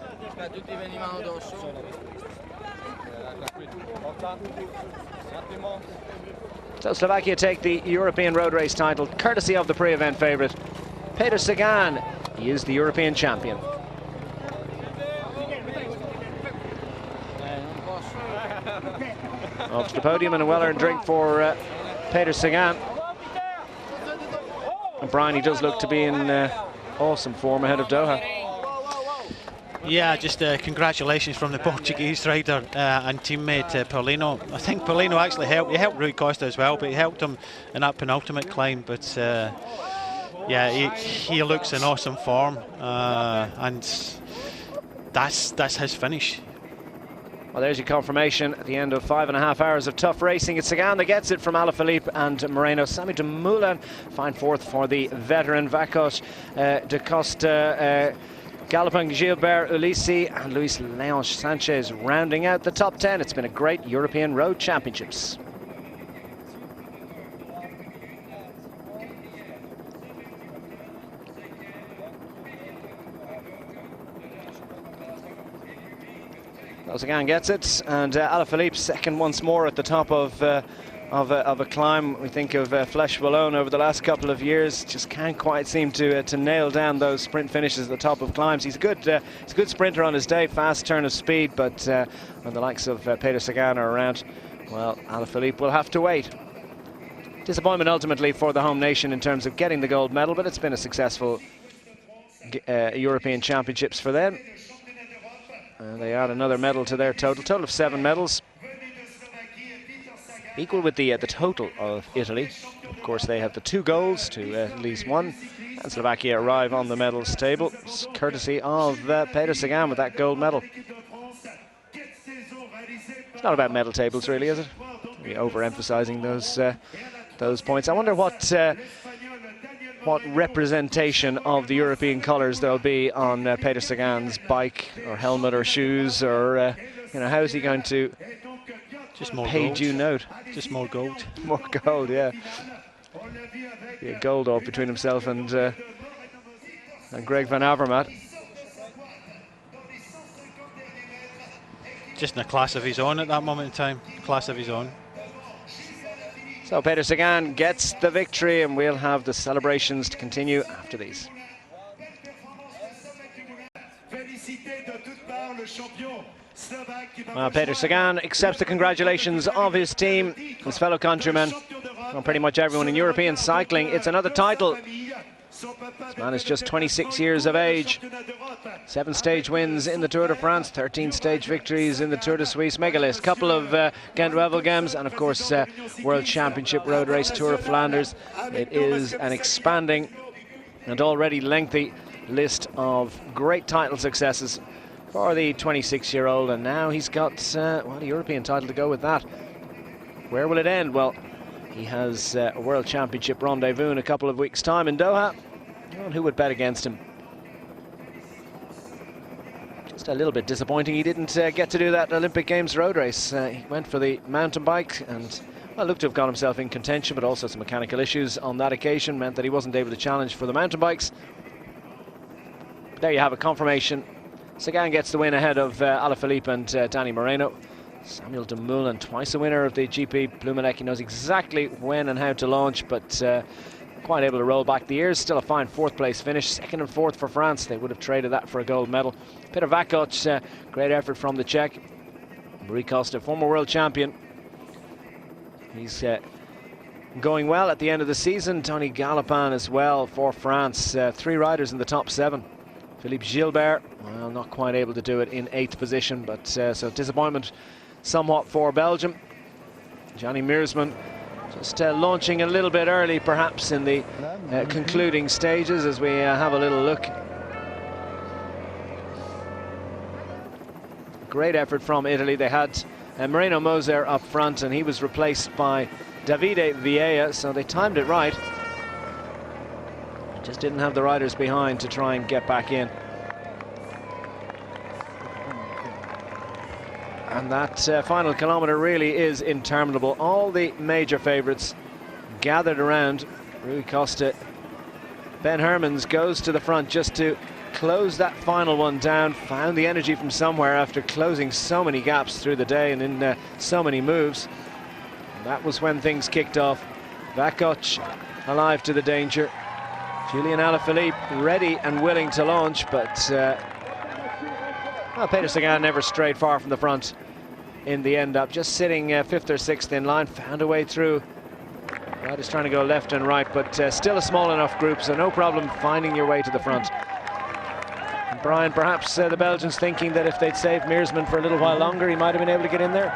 So Slovakia take the European road race title, courtesy of the pre-event favourite, Peter Sagan. He is the European champion. Off to the podium and a well-earned drink for Peter Sagan. And Brian, he does look to be in awesome form ahead of Doha. Yeah, just congratulations from the Portuguese rider and teammate Paulino. I think Paulino actually helped. He helped Rui Costa as well, but he helped him in that penultimate climb. But yeah, he looks in awesome form, and that's his finish. Well, there's your confirmation at the end of 5.5 hours of tough racing. It's Sagan that gets it from Alaphilippe and Moreno. Sammy Dumoulin, fine fourth for the veteran. Vacok, Costa, Gallopin, Gilbert, Ulissi and Luis Leon Sanchez rounding out the top 10. It's been a great European Road Championships. Sagan gets it, and Alaphilippe second once more at the top of a climb. We think of Flèche Wallonne over the last couple of years. Just can't quite seem to nail down those sprint finishes at the top of climbs. He's a good sprinter on his day, fast turn of speed, but when the likes of Peter Sagan are around, well, Alaphilippe will have to wait. Disappointment ultimately for the home nation in terms of getting the gold medal, but it's been a successful European Championships for them. And they add another medal to their total of 7 medals, equal with the total of Italy. Of course, they have the 2 golds to at least 1, and Slovakia arrive on the medals table, courtesy of Peter Sagan with that gold medal. It's not about medal tables, really, is it? We're overemphasizing those points. I wonder what representation of the European colours there'll be on Peter Sagan's bike or helmet or shoes, or you know, how is he going to just more pay gold. Due note? Just more gold. More gold, yeah. Be a gold off between himself and Greg Van Avermaet. Just in a class of his own at that moment in time. Class of his own. So Peter Sagan gets the victory, and we'll have the celebrations to continue after these. Peter Sagan accepts the congratulations of his team, his fellow countrymen, and pretty much everyone in European cycling. It's another title. This man is just 26 years of age. 7 stage wins in the Tour de France, 13 stage victories in the Tour de Suisse. Mega list, couple of Gent-Wevelgems, and of course World Championship Road Race, Tour of Flanders. It is an expanding and already lengthy list of great title successes for the 26-year-old, and now he's got well, a European title to go with that. Where will it end? Well, he has a World Championship rendezvous in a couple of weeks' time in Doha. Well, who would bet against him? Just a little bit disappointing he didn't get to do that Olympic Games road race. He went for the mountain bike and, well, looked to have got himself in contention, but also some mechanical issues on that occasion meant that he wasn't able to challenge for the mountain bikes. But there you have a confirmation. Sagan gets the win ahead of Alaphilippe and Dani Moreno. Samuel Dumoulin, twice a winner of the GP Plumelec. He knows exactly when and how to launch, but quite able to roll back the years. Still a fine 4th place finish, 2nd and 4th for France. They would have traded that for a gold medal. Peter Vacok, great effort from the Czech. Rui Costa, former world champion. He's going well at the end of the season. Dani Gallopin as well for France. 3 riders in the top 7. Philippe Gilbert, well, not quite able to do it in 8th position, but so disappointment somewhat for Belgium. Johnny Meersman just launching a little bit early, perhaps in the concluding stages, as we have a little look. Great effort from Italy. They had Moreno Moser up front, and he was replaced by Davide Vieira, so they timed it right. Just didn't have the riders behind to try and get back in. And that final kilometre really is interminable. All the major favourites gathered around. Rui Costa, Ben Hermans goes to the front just to close that final one down. Found the energy from somewhere after closing so many gaps through the day and in so many moves. And that was when things kicked off. Vacok alive to the danger. Julian Alaphilippe ready and willing to launch, but well, Peter Sagan never strayed far from the front in the end up, just sitting 5th or 6th in line, found a way through. Riders trying to go left and right, but still a small enough group, so no problem finding your way to the front. And Brian, perhaps the Belgians thinking that if they'd saved Meersman for a little while longer, he might have been able to get in there.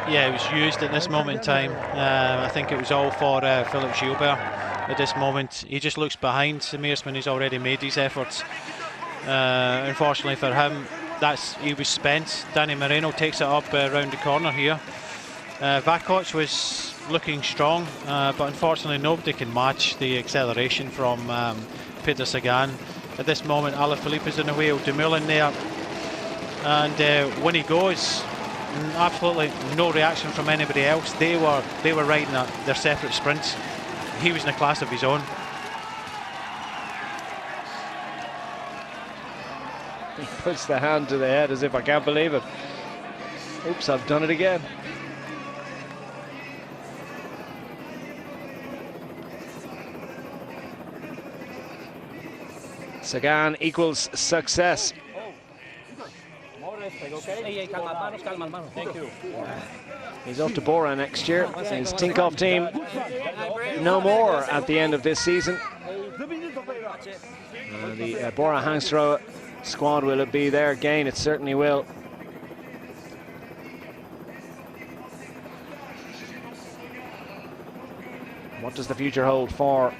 Yeah, it was used at this moment in time. I think it was all for Philippe Gilbert at this moment. He just looks behind Meersman. He's already made his efforts. Unfortunately for him, he was spent. Dani Moreno takes it up round the corner here. Vacok was looking strong, but unfortunately nobody can match the acceleration from Peter Sagan. At this moment, Alaphilippe is in the wheel, Dumoulin there, and when he goes, absolutely no reaction from anybody else. They were riding their separate sprints. He was in a class of his own. He puts the hand to the head as if I can't believe it. Oops, I've done it again. Sagan equals success. He's off to Bora next year. His Tinkoff team no more at the end of this season. The Bora Hangstroh squad, will it be there again? It certainly will. What does the future hold for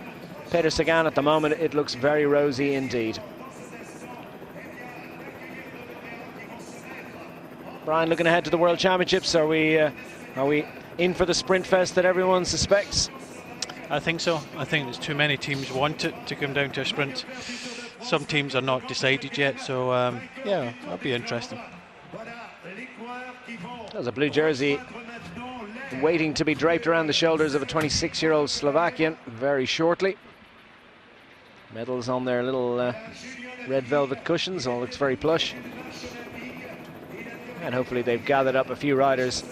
Peter Sagan at the moment? It looks very rosy indeed. Brian, looking ahead to the World Championships, are we in for the sprint fest that everyone suspects? I think so. I think there's too many teams want it to come down to a sprint. Some teams are not decided yet, so yeah, that'll be interesting. There's a blue jersey waiting to be draped around the shoulders of a 26-year-old Slovakian very shortly. Medals on their little red velvet cushions, all looks very plush. And hopefully they've gathered up a few riders.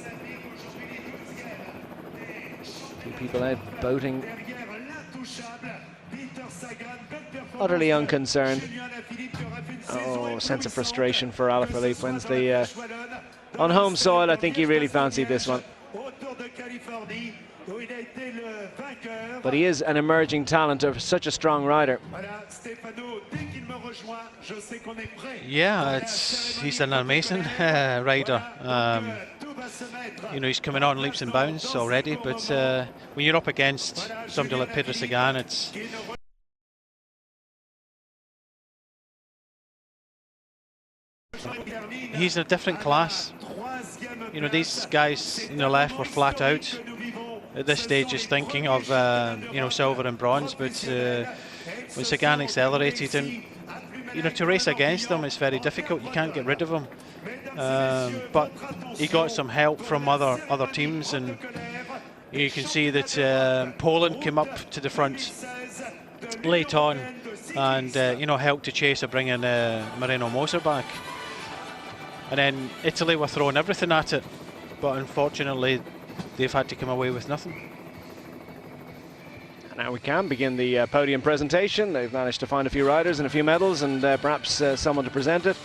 A few people out boating. Utterly unconcerned. Oh, sense of frustration for Alaphilippe. When's the on home soil, I think he really fancied this one. But he is an emerging talent of such a strong rider. Yeah, he's an amazing rider. You know, he's coming on leaps and bounds already, but when you're up against somebody like Peter Sagan, he's a different class. You know, these guys in the left were flat out at this stage, just thinking of you know, silver and bronze. But when Sagan accelerated, and you know, to race against them is very difficult. You can't get rid of him. But he got some help from other teams, and you can see that Poland came up to the front late on, and you know, helped to chase or bring in Moreno Moser back. And then Italy were throwing everything at it, but unfortunately they've had to come away with nothing. Now we can begin the podium presentation. They've managed to find a few riders and a few medals, and perhaps someone to present it.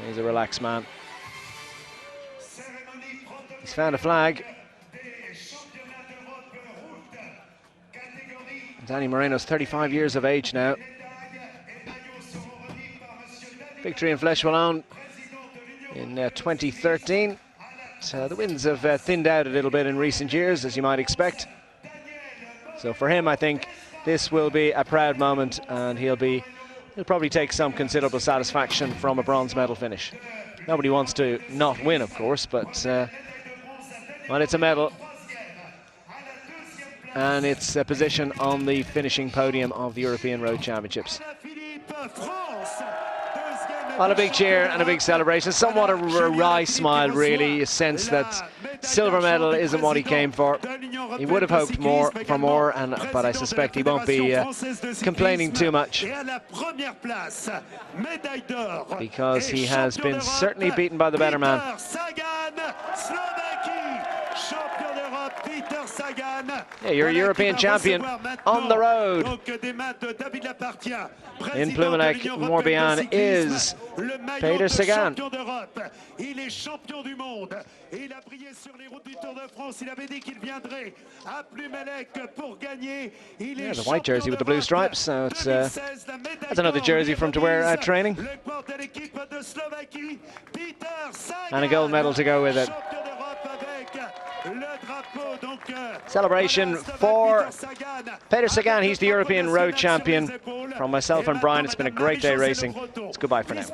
He's a relaxed man. He's found a flag. Dani Moreno's 35 years of age now. Victory in Flèche Wallonne in 2013. So the winds have thinned out a little bit in recent years, as you might expect. So for him, I think this will be a proud moment, and he'll probably take some considerable satisfaction from a bronze medal finish. Nobody wants to not win, of course, but well, it's a medal. and its position on the finishing podium of the European Road Championships. Well, a big cheer and a big celebration. Somewhat a wry smile, really. A sense that silver medal isn't what he came for. He would have hoped for more, but I suspect he won't be complaining too much, because he has been certainly beaten by the better man. Yeah, you're a European champion on the road. In Plumelec, Morbihan is Peter Sagan. Yeah, the white jersey with the blue stripes, so it's that's another jersey for him to wear at training. And a gold medal to go with it. Celebration for Peter Sagan. He's the European Road Champion. From myself and Brian, it's been a great day racing. It's goodbye for now.